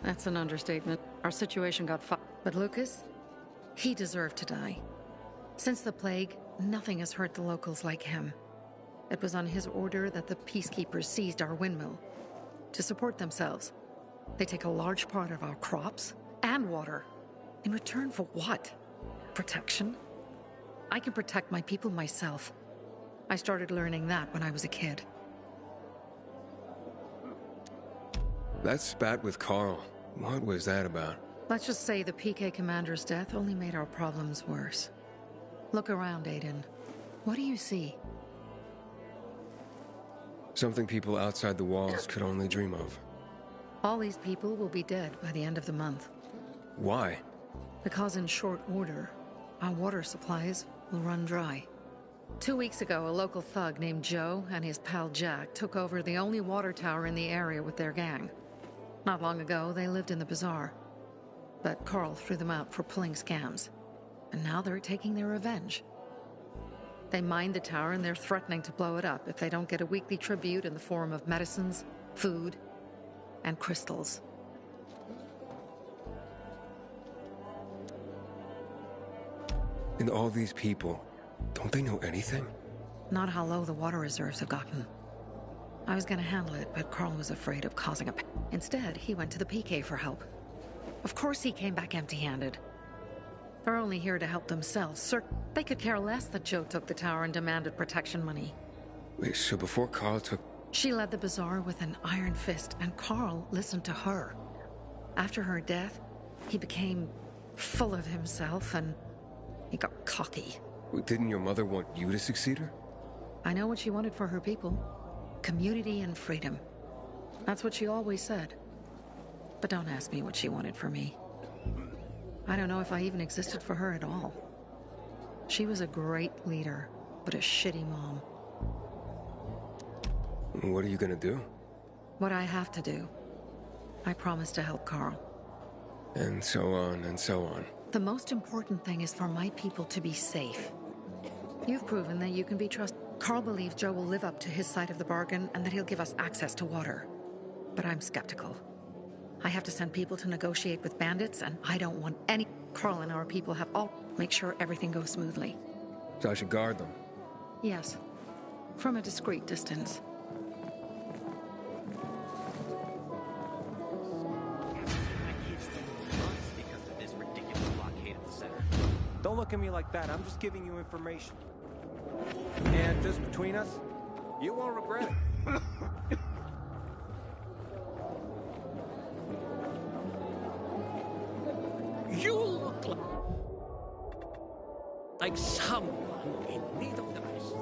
J: That's an understatement. Our situation got fucked. But Lucas, he deserved to die. Since the plague, nothing has hurt the locals like him. It was on his order that the peacekeepers seized our windmill. To support themselves. They take a large part of our crops and water. In return for what? Protection? I can protect my people myself. I started learning that when I was a kid.
D: That spat with Carl. What was that about?
J: Let's just say the PK commander's death only made our problems worse. Look around, Aiden. What do you see?
D: Something people outside the walls could only dream of.
J: All these people will be dead by the end of the month.
D: Why?
J: Because in short order, our water supplies will run dry. 2 weeks ago, a local thug named Joe and his pal Jack took over the only water tower in the area with their gang. Not long ago, they lived in the Bazaar. But Carl threw them out for pulling scams. And now they're taking their revenge. They mined the tower and they're threatening to blow it up if they don't get a weekly tribute in the form of medicines, food, and crystals.
D: And all these people, don't they know anything?
J: Not how low the water reserves have gotten. I was gonna handle it, but Carl was afraid of causing a... Instead, he went to the PK for help. Of course he came back empty-handed. They're only here to help themselves, sir. They could care less that Joe took the tower and demanded protection money.
D: Wait, so before Carl took...
J: She led the Bazaar with an iron fist, and Carl listened to her. After her death, he became full of himself, and he got cocky.
D: Didn't your mother want you to succeed her?
J: I know what she wanted for her people. Community and freedom. That's what she always said. But don't ask me what she wanted for me. I don't know if I even existed for her at all. She was a great leader, but a shitty mom.
D: What are you gonna do?
J: What I have to do. I promise to help Carl.
D: And so on and so on.
J: The most important thing is for my people to be safe. You've proven that you can be trusted. Carl believes Joe will live up to his side of the bargain and that he'll give us access to water. But I'm skeptical. I have to send people to negotiate with bandits, and I don't want any... Carl and our people have all... Make sure everything goes smoothly.
D: So I should guard them?
J: Yes. From a discreet distance.
N: Don't look at me like that. I'm just giving you information. And just between us, you won't regret it.
L: You look like someone in need of the rest.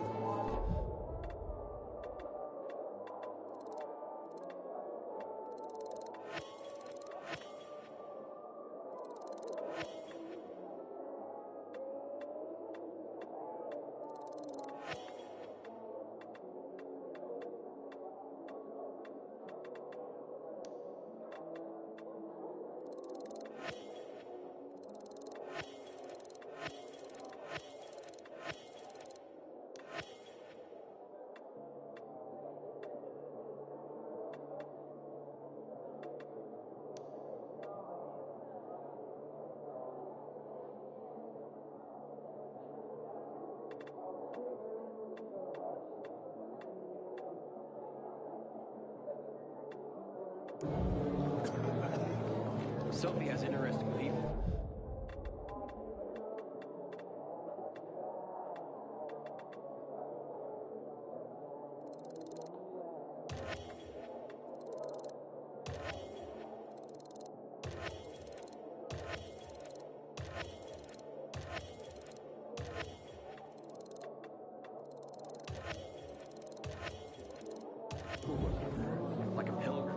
C: Sophie has interesting people. Like a pilgrim.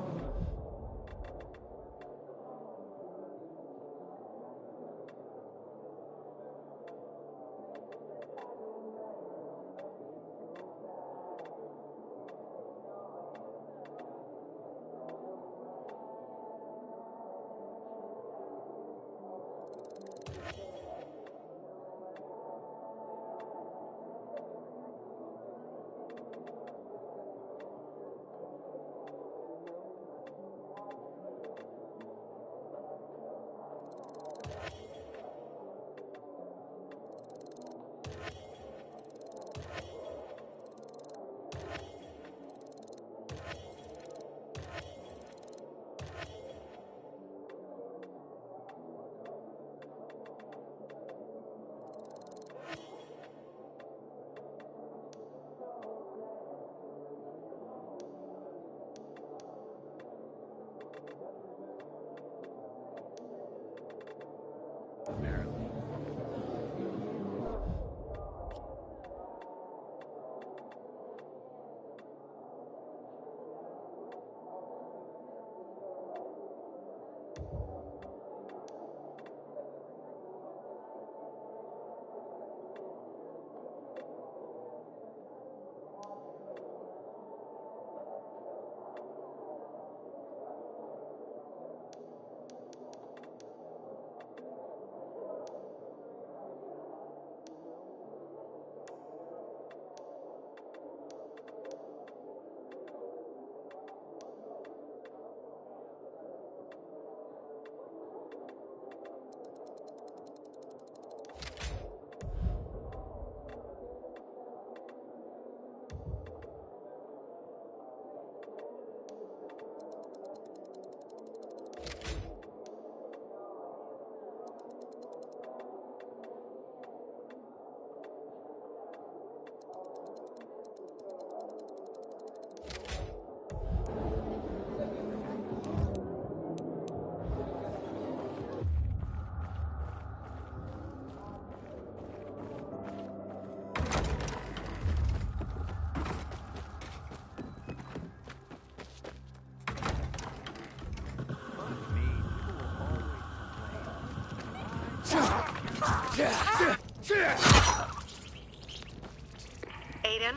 I: Aiden?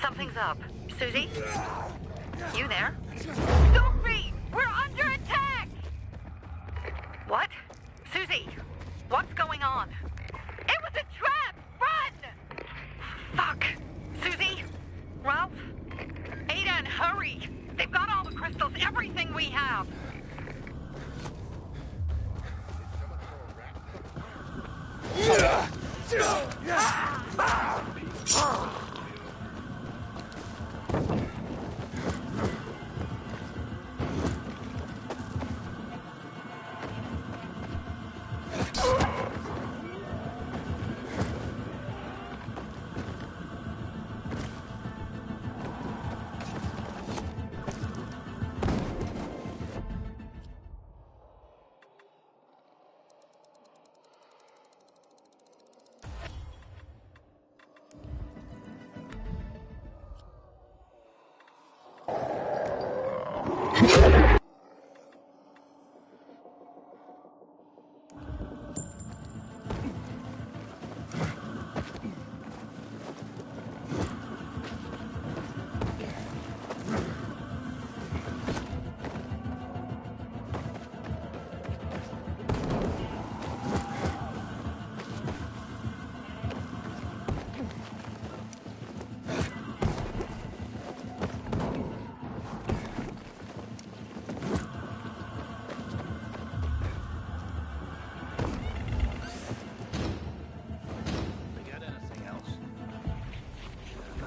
I: Something's up. Susie? You there? Sophie! We're under attack! What? Susie? What's going on? It was a trap! Run! Fuck!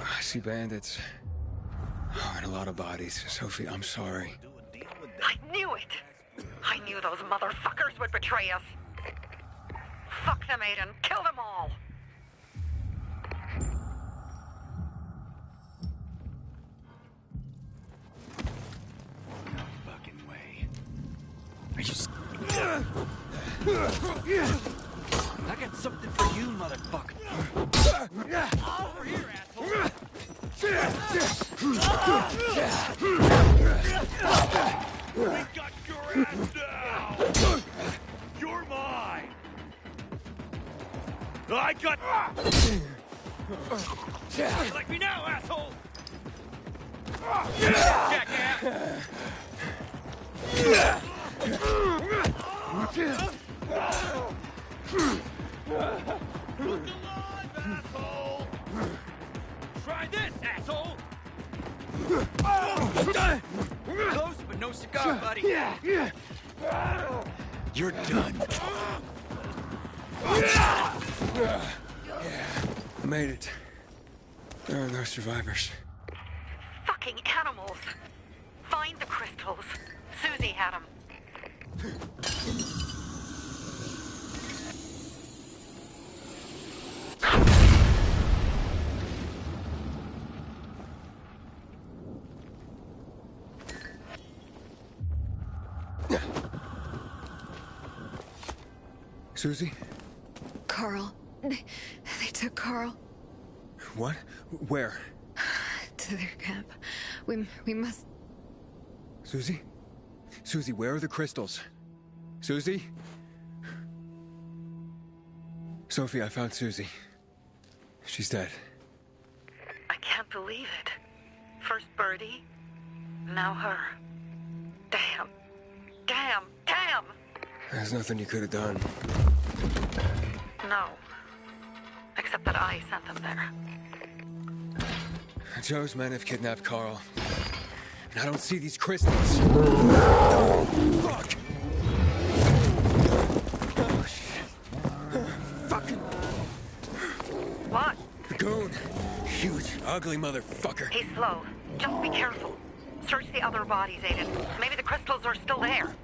D: I see bandits. Oh, and a lot of bodies. Sophie, I'm sorry.
I: I knew it! I knew those motherfuckers would betray us. Fuck them, Aiden. Kill them all!
F: No fucking way. Are you... I got something for you, motherfucker. Over here, asshole. We got your ass now. You're mine. I got... Like me now, asshole. Jackass. Look alive, asshole! Try this, asshole! Close, but no cigar, buddy. You're done.
D: I made it. There are no survivors.
I: Fucking animals! Find the crystals. Susie had them.
D: Susie?
J: Carl. They took Carl
D: What? Where?
J: to their camp. We must...
D: Susie? Susie, where are the crystals? Susie? Sophie, I found Susie. She's dead.
I: I can't believe it. First Birdie, now her. Damn. Damn. Damn!
D: There's nothing you could have done.
I: No. Except that I sent them there.
D: Joe's men have kidnapped Carl. And I don't see these crystals. Fuck! Oh, shit. Fucking...
I: What?
D: The goon. Huge, ugly motherfucker.
I: He's slow. Just be careful. Search the other bodies, Aiden. Maybe the crystals are still there.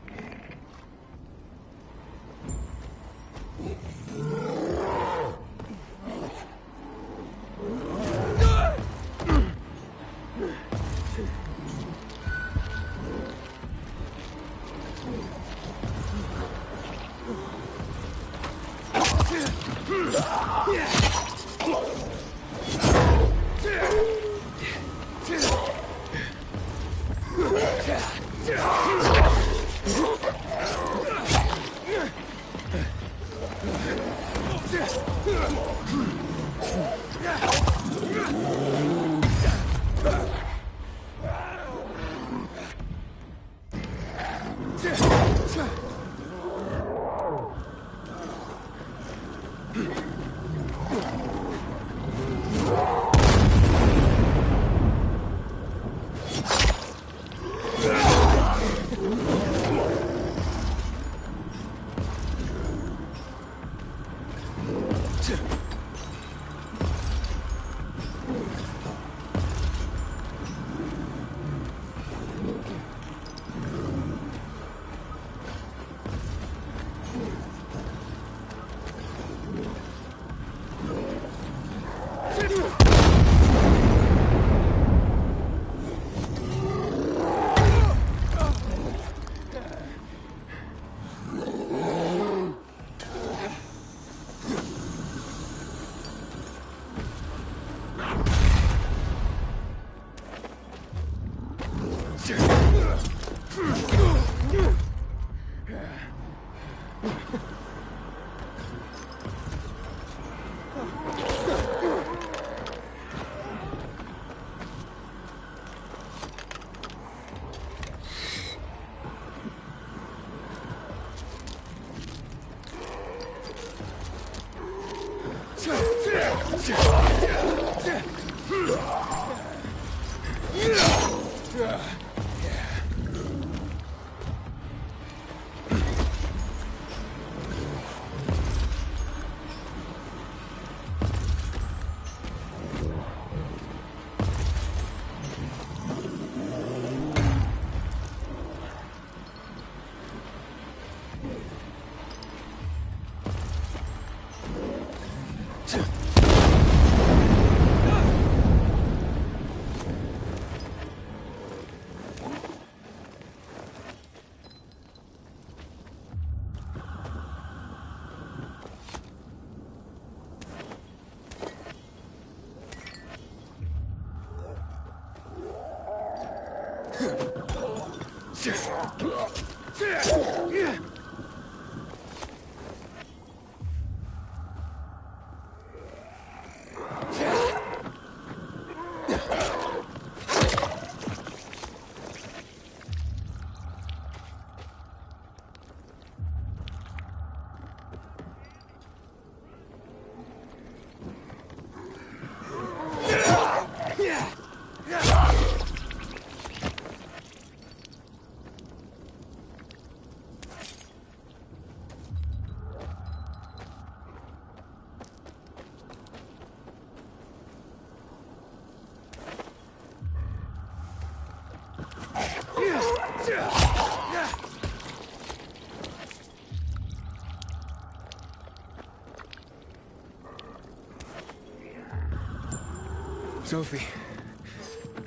D: Sophie,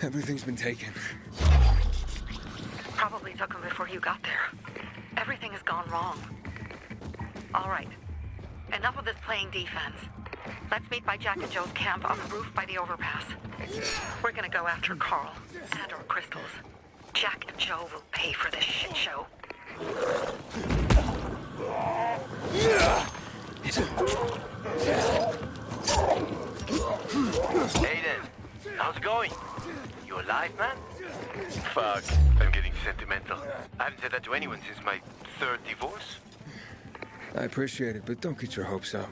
D: everything's been taken.
I: Probably took them before you got there. Everything has gone wrong. All right. Enough of this playing defense. Let's meet by Jack and Joe's camp on the roof by the overpass. We're gonna go after Carl and our crystals. Jack and Joe will pay for this shit show.
P: Aiden, how's it going? You alive, man? Fuck, I'm getting sentimental. I haven't said that to anyone since my third divorce.
D: I appreciate it, but don't get your hopes up.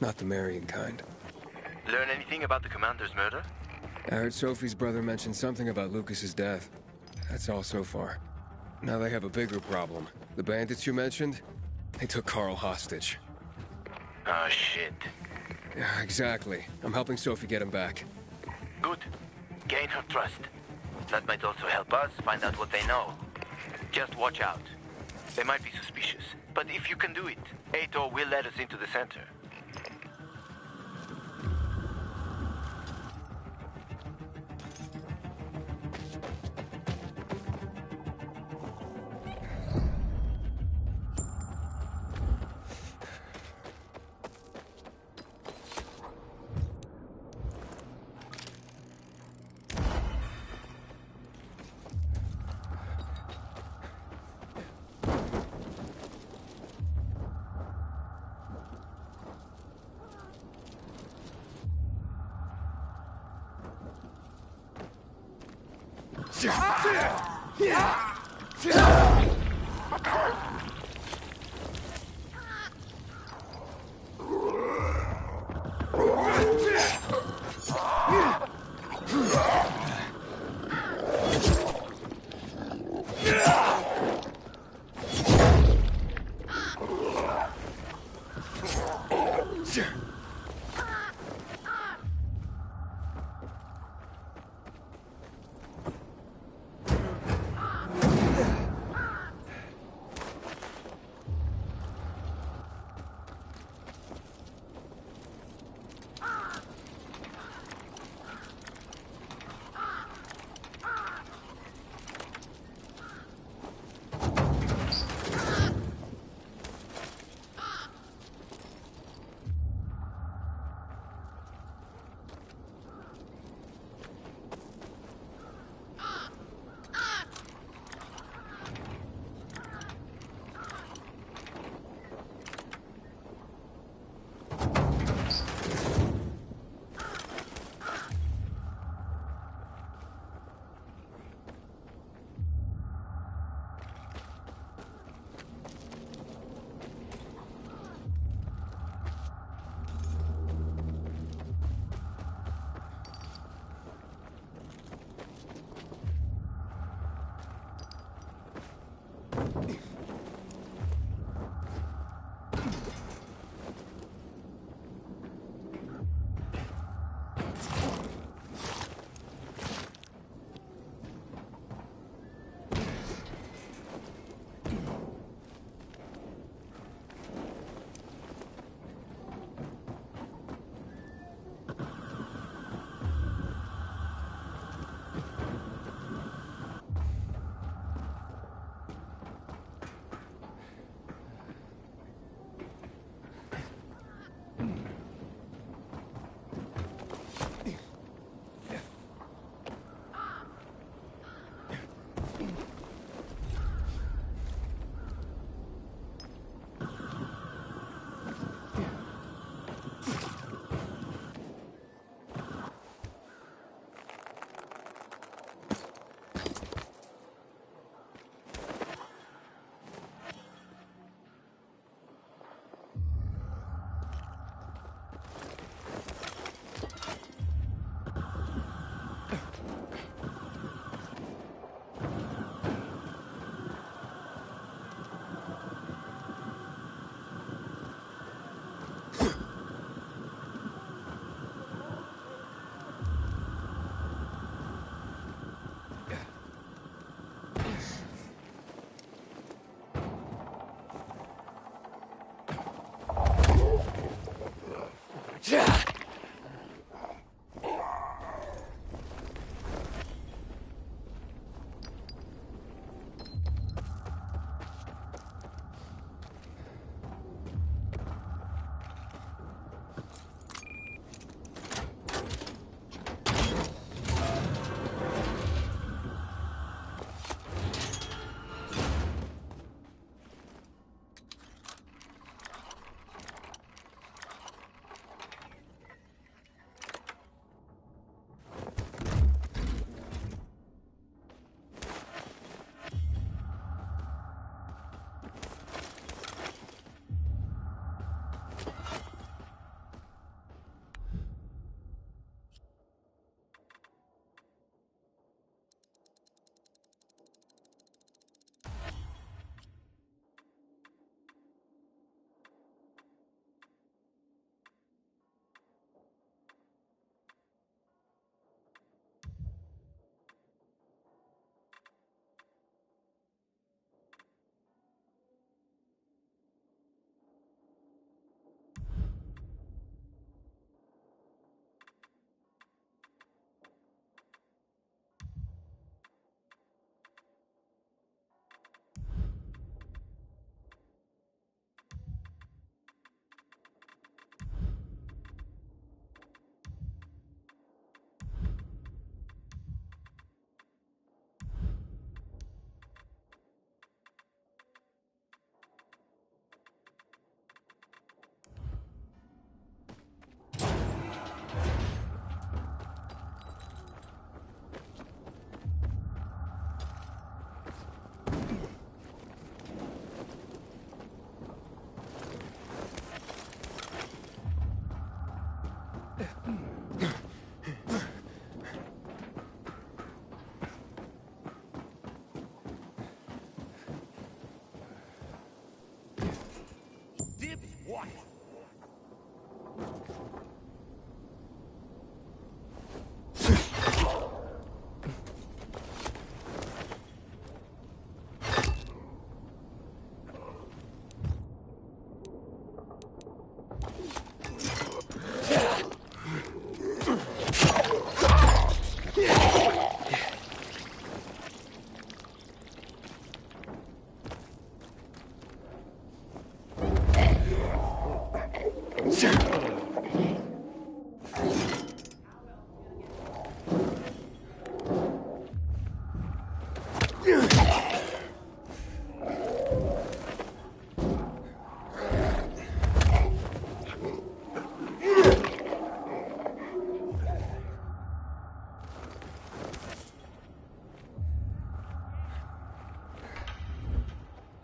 D: Not the marrying kind.
P: Learn anything about the commander's murder?
D: I heard Sophie's brother mention something about Lucas's death. That's all so far. Now they have a bigger problem. The bandits you mentioned, they took Carl hostage.
P: Oh, shit.
D: Yeah, exactly. I'm helping Sophie get him back.
P: Good. Gain her trust. That might also help us find out what they know. Just watch out. They might be suspicious, but if you can do it, Aitor will let us into the center.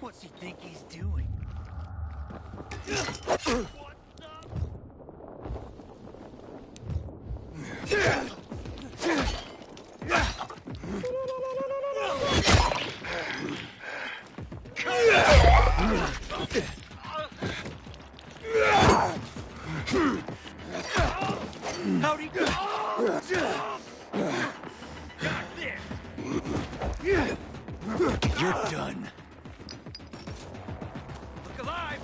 L: What's he think he's doing?
B: How'd he go? Got this. You're done. Look alive.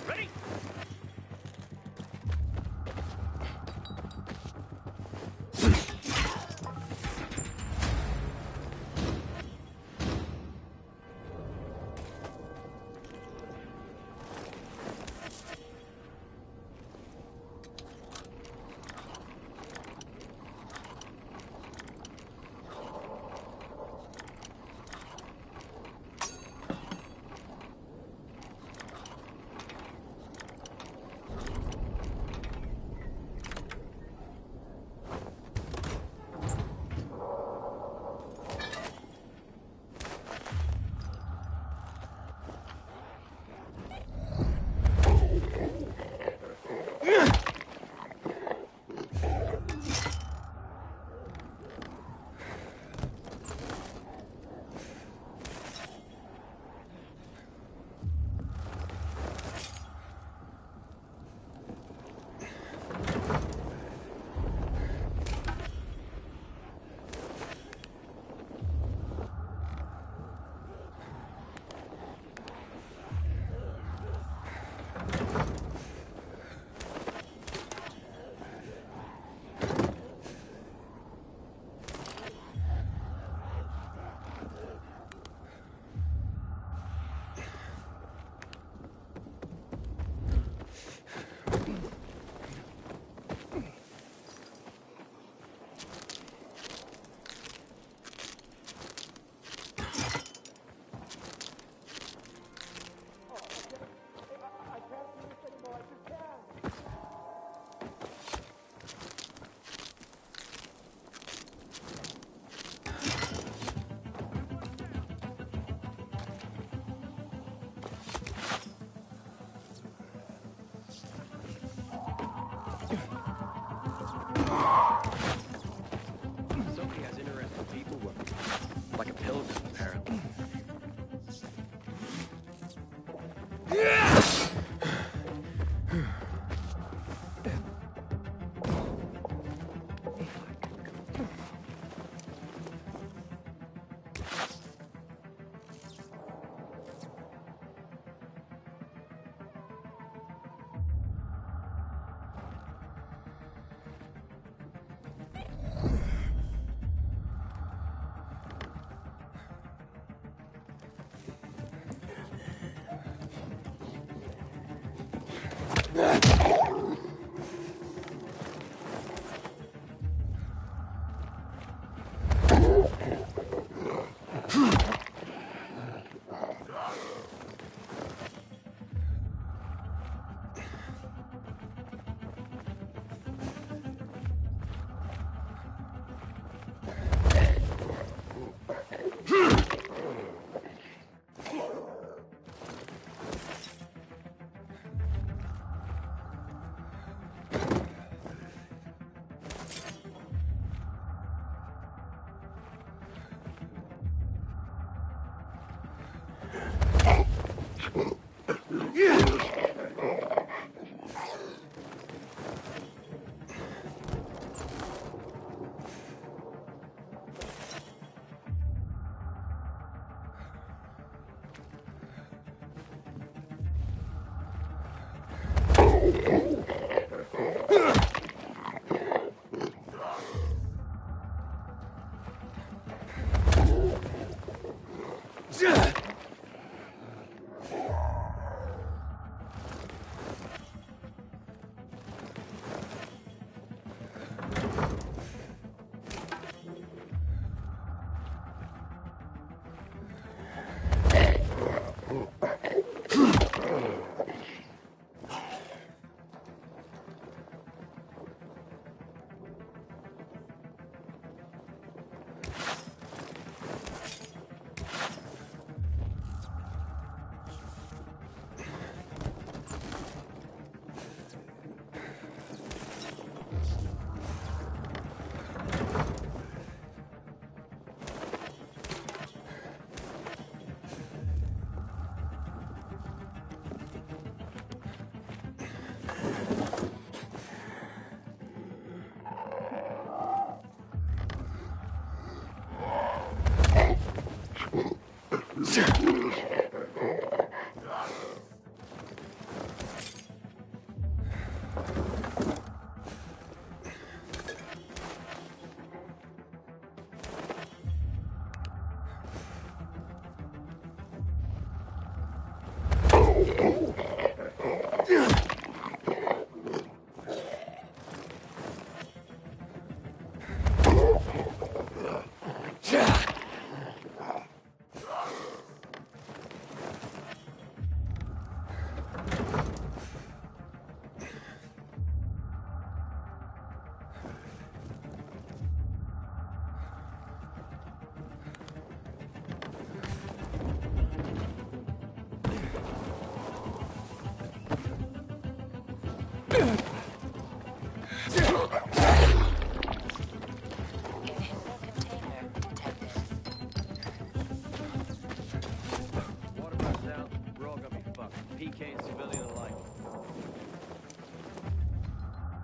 B: Ready?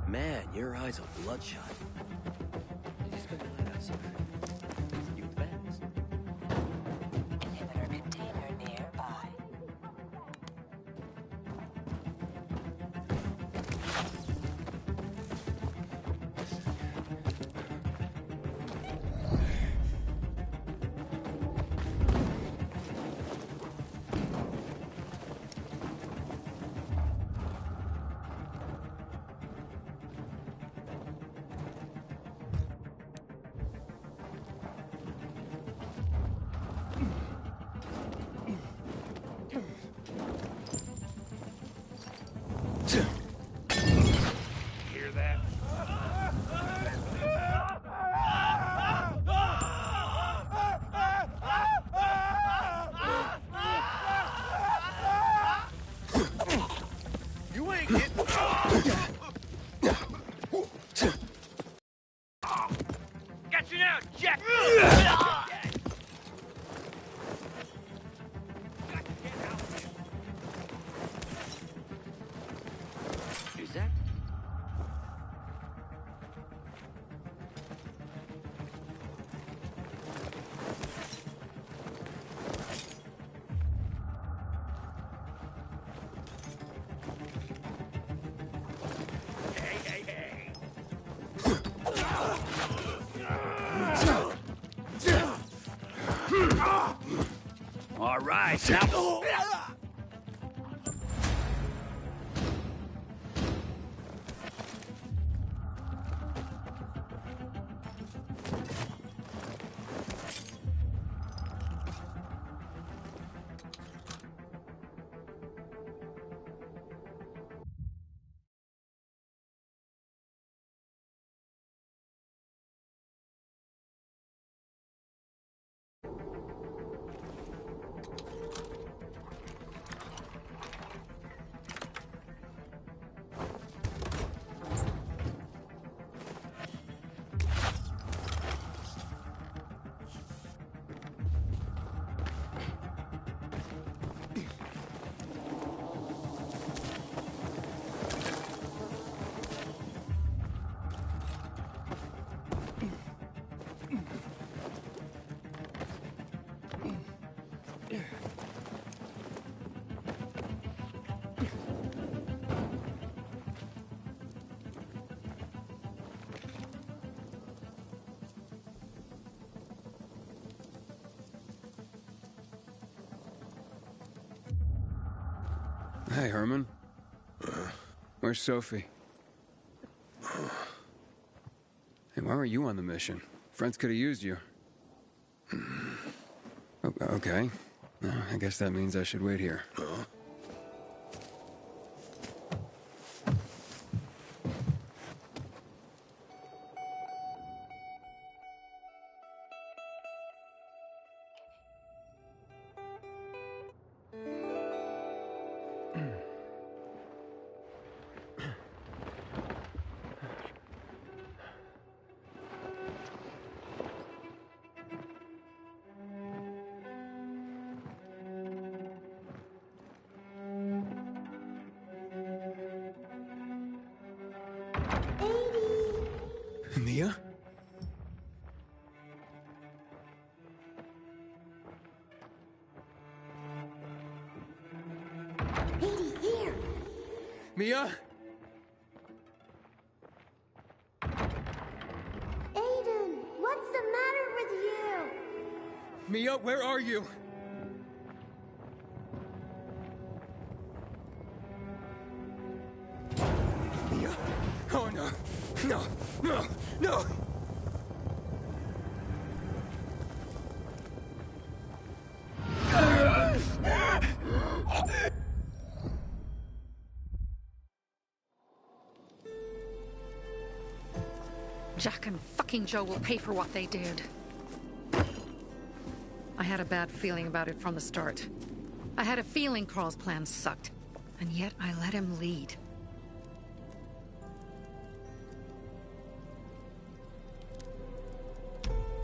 C: Man, your eyes are bloodshot. Did you spend the night outside? You fast.
A: Inhibitor container nearby.
B: Hear that? You ain't getting. Got you now, Jack!
C: Is that?
Q: All right, now.
D: Hey, Herman. Where's Sophie? Hey, why were you on the mission? Friends could have used you. Okay. I guess that means I should wait here. Mia?
K: Edie, here!
D: Mia?
K: Aiden, what's the matter with you?
D: Mia, where are you? Mia? Oh, no. No, no, no!
J: Jack and fucking Joe will pay for what they did. I had a bad feeling about it from the start. I had a feeling Carl's plan sucked, and yet I let him lead.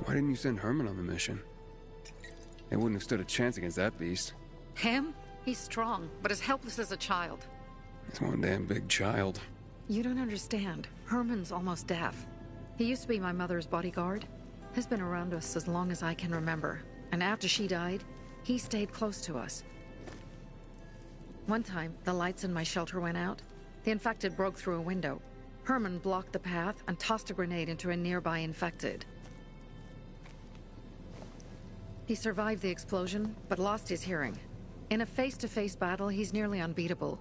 D: Why didn't you send Herman on the mission? They wouldn't have stood a chance against that beast.
J: Him? He's strong, but as helpless as a child.
D: He's one damn big child.
J: You don't understand. Herman's almost deaf. He used to be my mother's bodyguard. He's been around us as long as I can remember. And after she died, he stayed close to us. One time, the lights in my shelter went out. The infected broke through a window. Herman blocked the path and tossed a grenade into a nearby infected. He survived the explosion, but lost his hearing. In a face-to-face battle, he's nearly unbeatable.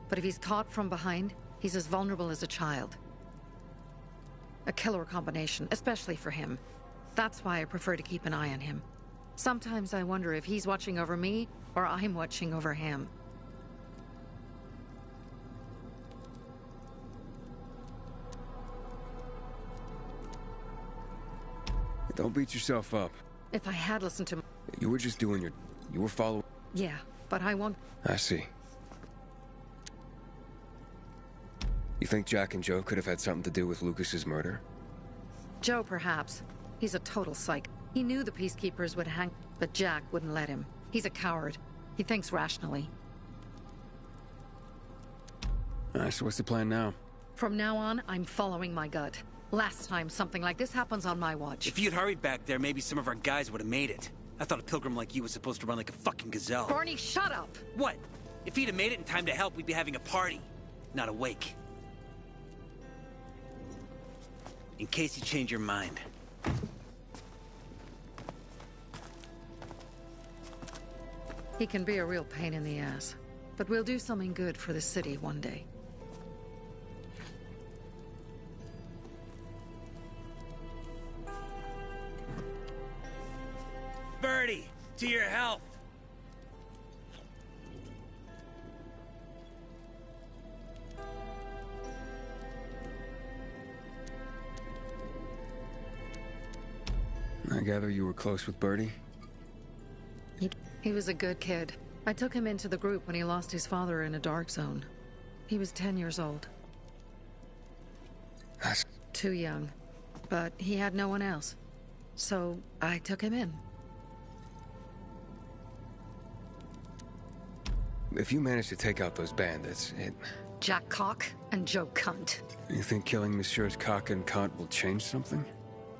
J: But if he's caught from behind, he's as vulnerable as a child. A killer combination, especially for him. That's why I prefer to keep an eye on him. Sometimes I wonder if he's watching over me, or I'm watching over him.
D: Don't beat yourself up.
J: If I had listened to...
D: You were just doing you were following...
J: Yeah, but I won't...
D: I see. You think Jack and Joe could have had something to do with Lucas's murder?
J: Joe, perhaps. He's a total psych. He knew the Peacekeepers would hang, but Jack wouldn't let him. He's a coward. He thinks rationally.
D: So what's the plan now?
J: From now on, I'm following my gut. Last time something like this happens on my watch.
G: If you'd hurried back there, maybe some of our guys would have made it. I thought a pilgrim like you was supposed to run like a fucking gazelle.
J: Barney, shut up!
G: What? If he'd have made it in time to help, we'd be having a party, not a wake. In case you change your mind.
J: He can be a real pain in the ass. But we'll do something good for the city one day.
G: Birdie, to your health.
D: I gather you were close with Birdie?
J: He was a good kid. I took him into the group when he lost his father in a dark zone. He was 10 years old.
D: That's...
J: Too young. But he had no one else. So I took him in.
D: If you manage to take out those bandits,
J: Jack Cock and Joe Cunt.
D: You think killing Messieurs Cock and Cunt will change something?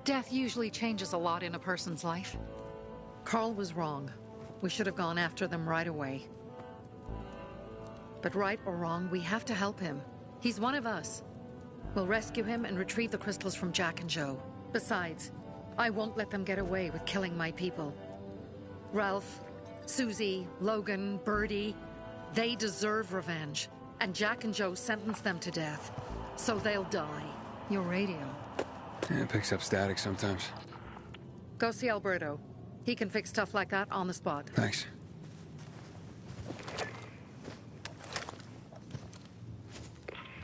J: Death usually changes a lot in a person's life. Carl was wrong. We should have gone after them right away. But right or wrong, we have to help him. He's one of us. We'll rescue him and retrieve the crystals from Jack and Joe. Besides, I won't let them get away with killing my people. Ralph, Susie, Logan, Birdie, They deserve revenge, and Jack and Joe sentenced them to death. So they'll die. Your radio.
D: Yeah, it picks up static sometimes.
J: Go see Alberto. He can fix stuff like that on the spot.
D: Thanks.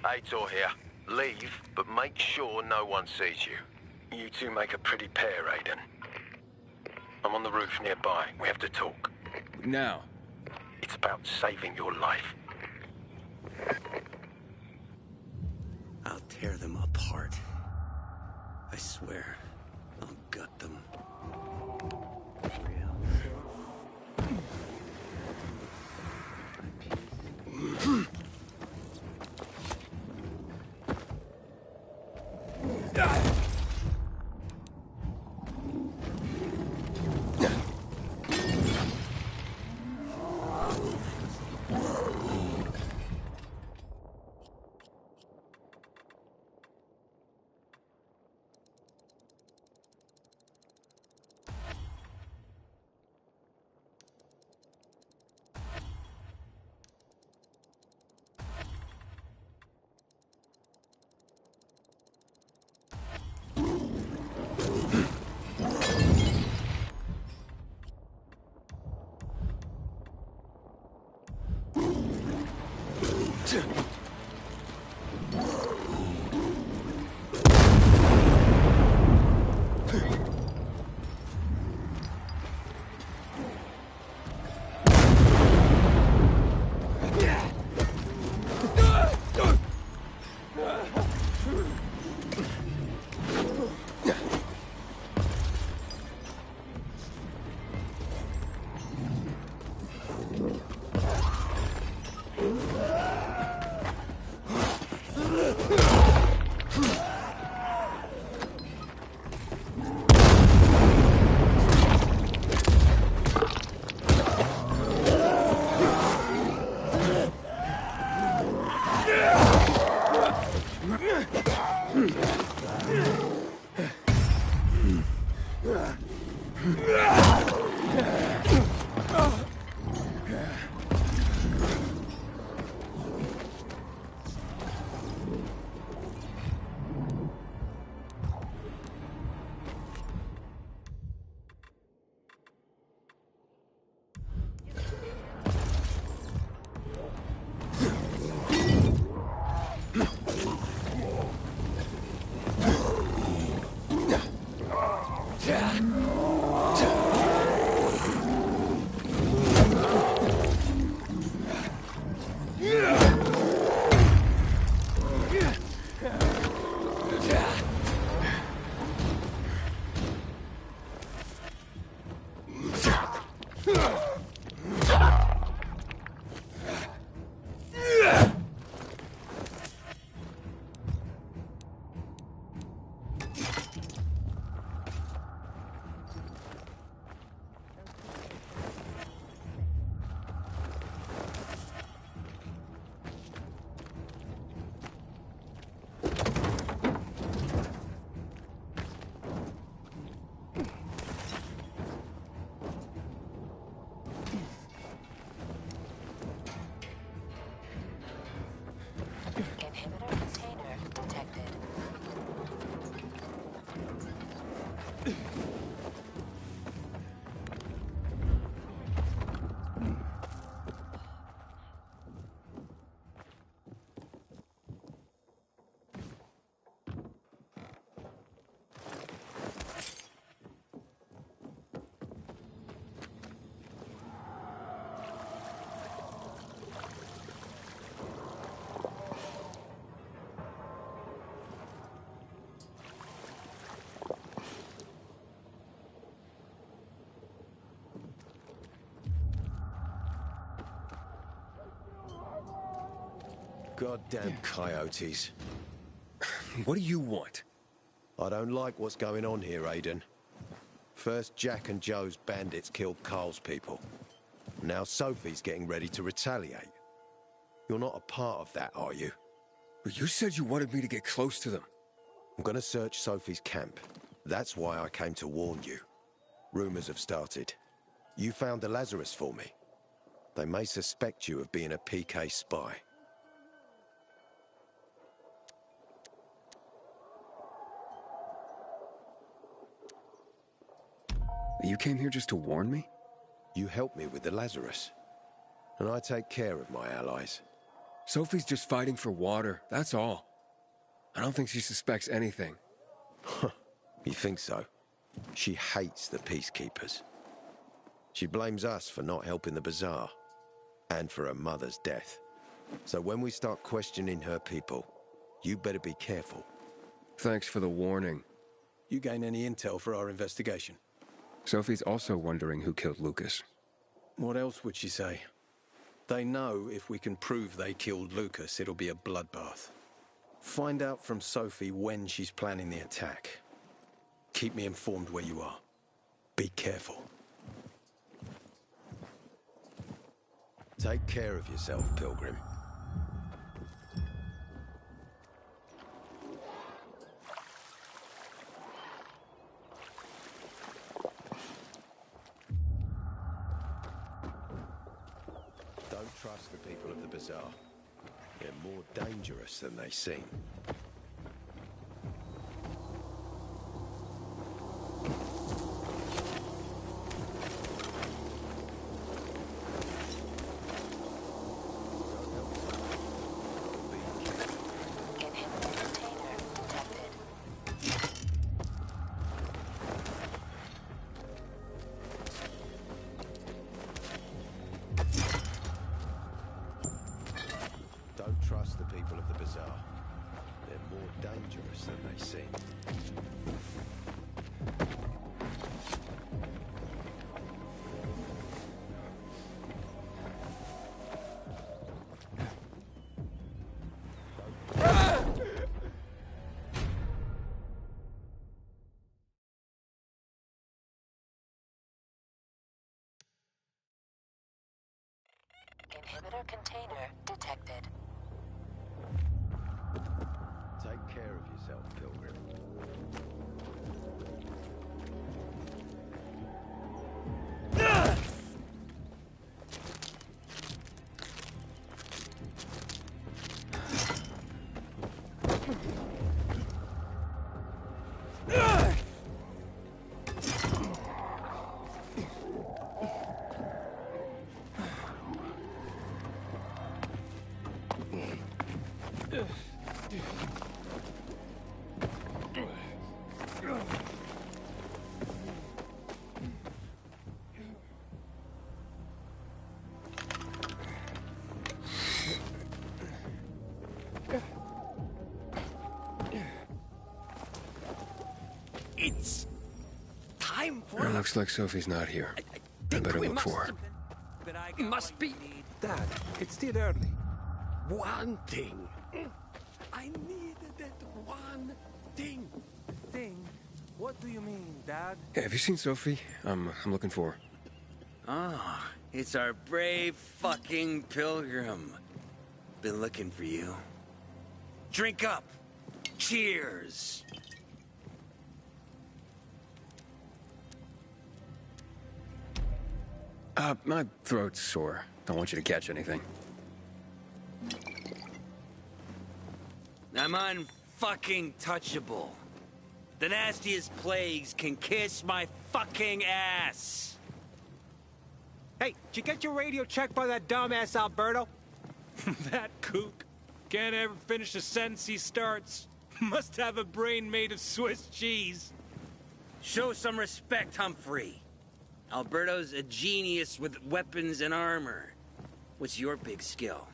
U: Aitor here. Leave, but make sure no one sees you. You two make a pretty pair, Aiden. I'm on the roof nearby. We have to talk.
D: Now.
U: It's about saving your life.
G: I'll tear them apart. I swear, I'll gut them.
H: Goddamn coyotes.
D: What do you want?
H: I don't like what's going on here, Aiden. First, Jack and Joe's bandits killed Carl's people. Now Sophie's getting ready to retaliate. You're not a part of that, are you?
D: But you said you wanted me to get close to them.
H: I'm gonna search Sophie's camp. That's why I came to warn you. Rumors have started. You found the Lazarus for me. They may suspect you of being a PK spy.
D: You came here just to warn me?
H: You helped me with the Lazarus. And I take care of my allies.
D: Sophie's just fighting for water, that's all. I don't think she suspects anything.
H: You think so? She hates the Peacekeepers. She blames us for not helping the Bazaar. And for her mother's death. So when we start questioning her people, you better be careful.
D: Thanks for the warning.
N: You gain any intel for our investigation?
D: Sophie's also wondering who killed Lucas.
N: What else would she say? They know if we can prove they killed Lucas, it'll be a bloodbath. Find out from Sophie when she's planning the attack. Keep me informed where you are. Be careful.
H: Take care of yourself, Pilgrim. Don't trust the people of the Bazaar. They're more dangerous than they seem. Don't trust the people of the Bazaar. They're more dangerous than they seem.
A: Inhibitor container detected.
H: Take care of yourself, Pilgrim.
R: It's time for.
D: It looks like Sophie's not here. I better look for her.
R: Must be.
N: Dad, it's still early.
R: One thing. I needed that one thing.
N: Thing? What do you mean, Dad?
D: Hey, have you seen Sophie? I'm looking for her.
G: Ah, it's our brave fucking Pilgrim. Been looking for you. Drink up. Cheers.
D: My throat's sore. Don't want you to catch anything.
G: I'm unfucking touchable. The nastiest plagues can kiss my fucking ass.
E: Hey, did you get your radio checked by that dumbass Alberto?
N: That kook. Can't ever finish a sentence he starts. Must have a brain made of Swiss cheese.
G: Show some respect, Humphrey. Alberto's a genius with weapons and armor. What's your big skill?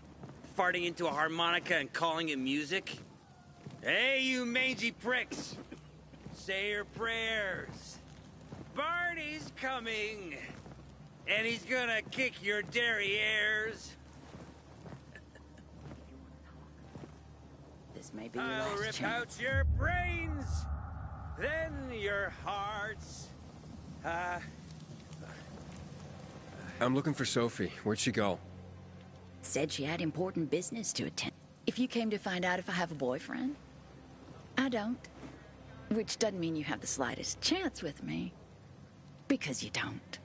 G: Farting into a harmonica and calling it music? Hey, you mangy pricks! Say your prayers. Barney's coming! And he's gonna kick your derrieres.
K: This may be your
G: I'll
K: last
G: rip
K: chance.
G: out your brains, then your hearts.
D: I'm looking for Sophie. Where'd she go?
K: Said she had important business to attend. If you came to find out if I have a boyfriend, I don't. Which doesn't mean you have the slightest chance with me. Because you don't.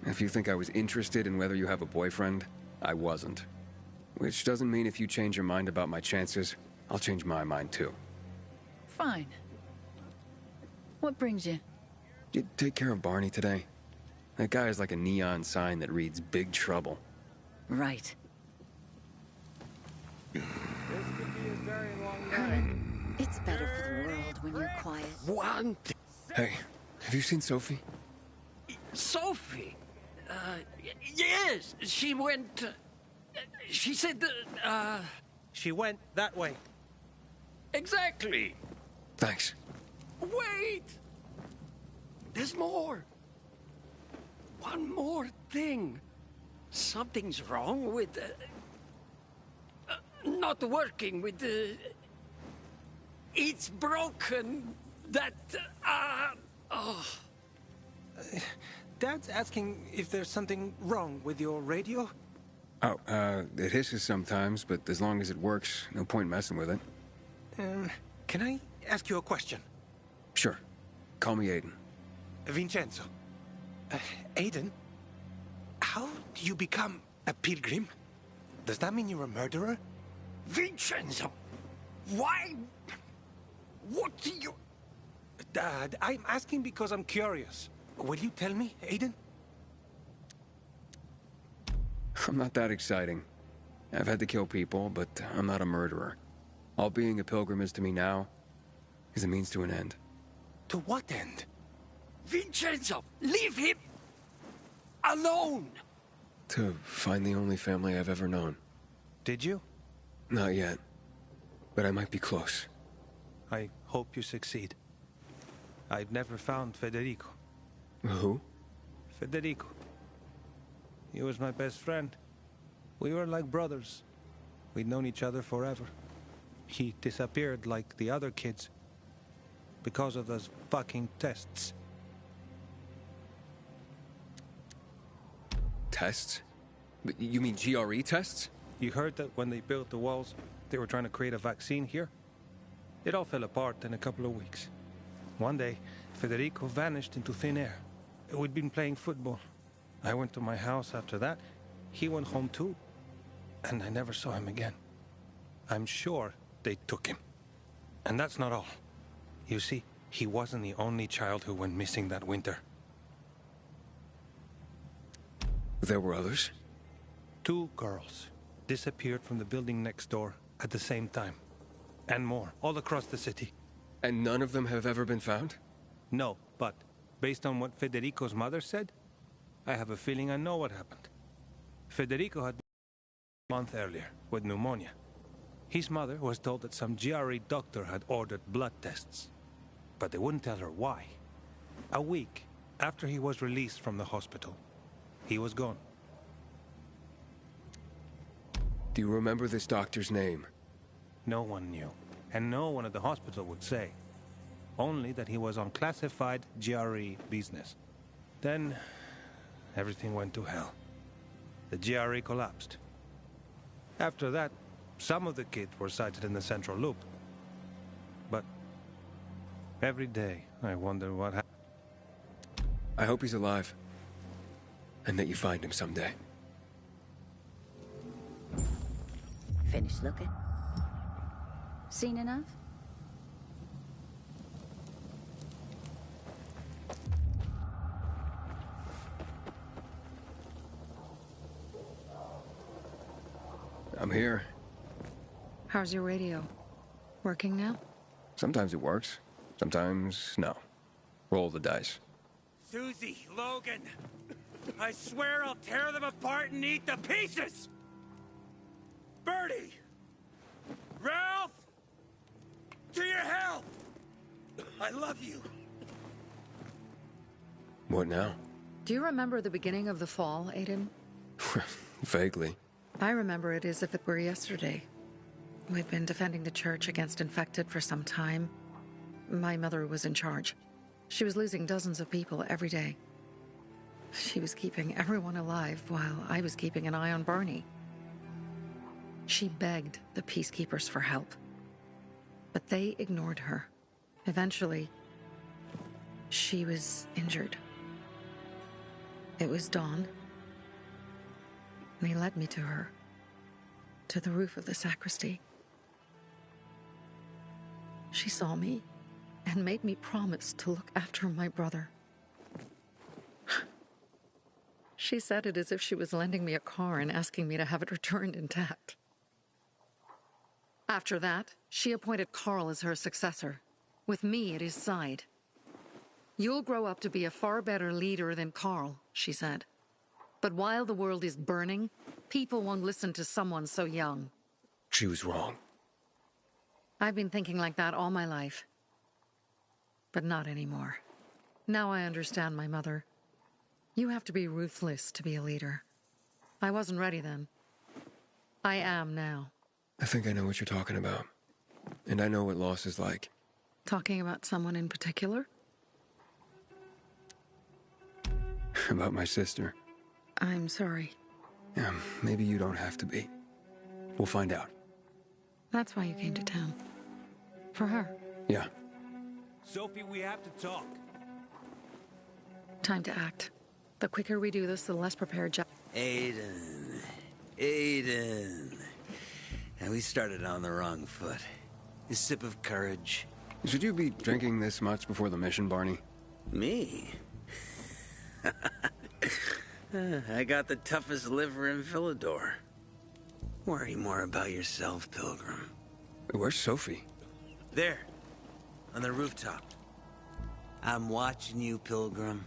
D: If you think I was interested in whether you have a boyfriend, I wasn't. Which doesn't mean if you change your mind about my chances, I'll change my mind too.
M: Fine. What brings you?
D: You take care of Barney today? That guy is like a neon sign that reads Big Trouble.
M: Right.
K: Herman, it's better for the world when you're quiet.
D: Hey, have you seen Sophie?
L: Sophie? Yes, she went... she said that,
E: She went that way.
L: Exactly.
D: Thanks.
L: Wait! There's more. One more thing. Something's wrong with... not working with the... It's broken. That... oh...
E: Dad's asking if there's something wrong with your radio?
D: Oh, it hisses sometimes, but as long as it works, no point messing with it.
E: Can I ask you a question?
D: Sure. Call me Aiden.
E: Vincenzo. Aiden? How do you become a pilgrim? Does that mean you're a murderer?
L: Vincenzo! Why? What do you...
E: Dad, I'm asking because I'm curious. Will you tell me, Aiden?
D: I'm not that exciting. I've had to kill people, but I'm not a murderer. All being a pilgrim is to me now is a means to an end.
E: To what end?
L: Vincenzo, leave him alone!
D: To find the only family I've ever known.
E: Did you?
D: Not yet. But I might be close.
E: I hope you succeed. I've never found Federico.
D: Who?
E: Federico. He was my best friend. We were like brothers. We'd known each other forever. He disappeared like the other kids. Because of those fucking tests.
D: Tests? You mean GRE tests?
E: You heard that when they built the walls, they were trying to create a vaccine here? It all fell apart in a couple of weeks. One day, Federico vanished into thin air. We'd been playing football. I went to my house after that. He went home too. And I never saw him again. I'm sure they took him. And that's not all. You see, he wasn't the only child who went missing that winter.
D: There were others?
E: 2 girls disappeared from the building next door at the same time. And more, all across the city.
D: And none of them have ever been found?
E: No, but based on what Federico's mother said, I have a feeling I know what happened. Federico had been a month earlier with pneumonia. His mother was told that some GRE doctor had ordered blood tests, but they wouldn't tell her why. A week after he was released from the hospital, he was gone.
D: Do you remember this doctor's name?
E: No one knew, and no one at the hospital would say. Only that he was on classified GRE business. Then, everything went to hell. The GRE collapsed. After that, some of the kids were sighted in the Central Loop. But every day, I wonder what happened.
D: I hope he's alive. And that you find him someday.
K: Finished looking? Seen enough?
D: I'm here.
J: How's your radio? Working now?
D: Sometimes it works. Sometimes, no. Roll the dice.
F: Susie, Logan, I swear I'll tear them apart and eat the pieces! Bertie! Ralph! To your health! I love you.
D: What now?
J: Do you remember the beginning of the fall, Aiden?
D: Vaguely.
J: I remember it as if it were yesterday. We'd been defending the church against infected for some time. My mother was in charge. She was losing dozens of people every day. She was keeping everyone alive while I was keeping an eye on Barney. She begged the peacekeepers for help, but they ignored her. Eventually, she was injured. It was dawn, and he led me to her, to the roof of the sacristy. She saw me and made me promise to look after my brother. She said it as if she was lending me a car and asking me to have it returned intact. After that, she appointed Carl as her successor, with me at his side. You'll grow up to be a far better leader than Carl, she said. But while the world is burning, people won't listen to someone so young.
D: She was wrong.
J: I've been thinking like that all my life. But not anymore. Now I understand my mother. You have to be ruthless to be a leader. I wasn't ready then. I am now.
D: I think I know what you're talking about. And I know what loss is like.
J: Talking about someone in particular?
D: About my sister.
J: I'm sorry.
D: Yeah, maybe you don't have to be. We'll find out.
J: That's why you came to town. For her.
D: Yeah.
F: Sophie, we have to talk.
J: Time to act. The quicker we do this, the less prepared Jack...
G: Aiden. And we started on the wrong foot. A sip of courage.
D: Should you be drinking this much before the mission, Barney?
G: Me? I got the toughest liver in Villador. Worry more about yourself, Pilgrim.
D: Where's Sophie?
G: There. On the rooftop. I'm watching you, Pilgrim.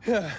Q: Turn.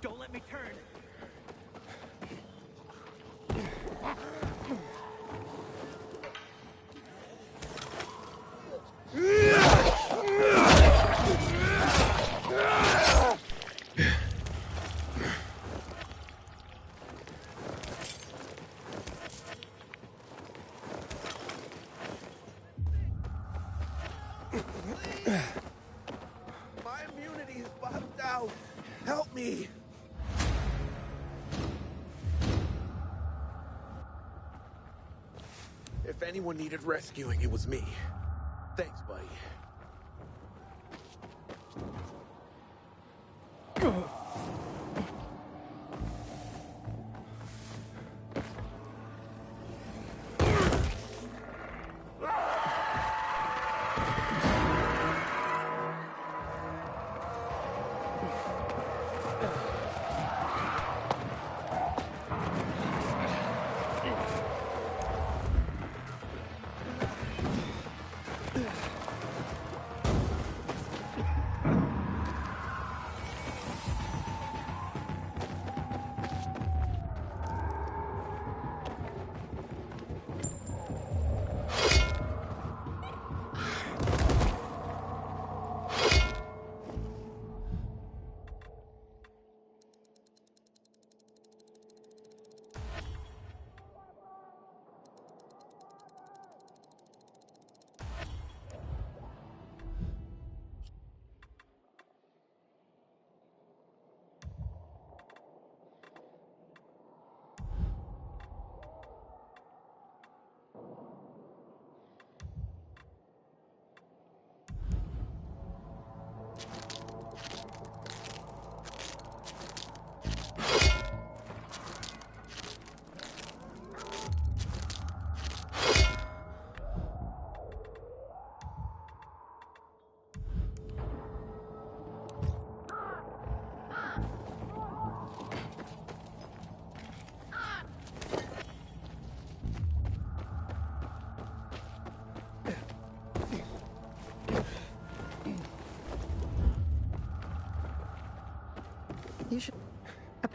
Q: Don't let me turn.
B: My immunity is bugged out. Help me. If anyone needed rescuing, it was me. Thanks, buddy.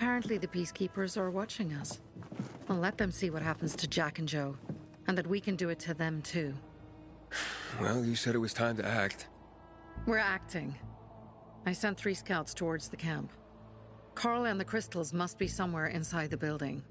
J: Apparently the Peacekeepers are watching us. Well, let them see what happens to Jack and Joe, and that we can do it to them too.
D: Well, you said it was time to act.
J: We're acting. I sent 3 scouts towards the camp. Carl and the crystals must be somewhere inside the building.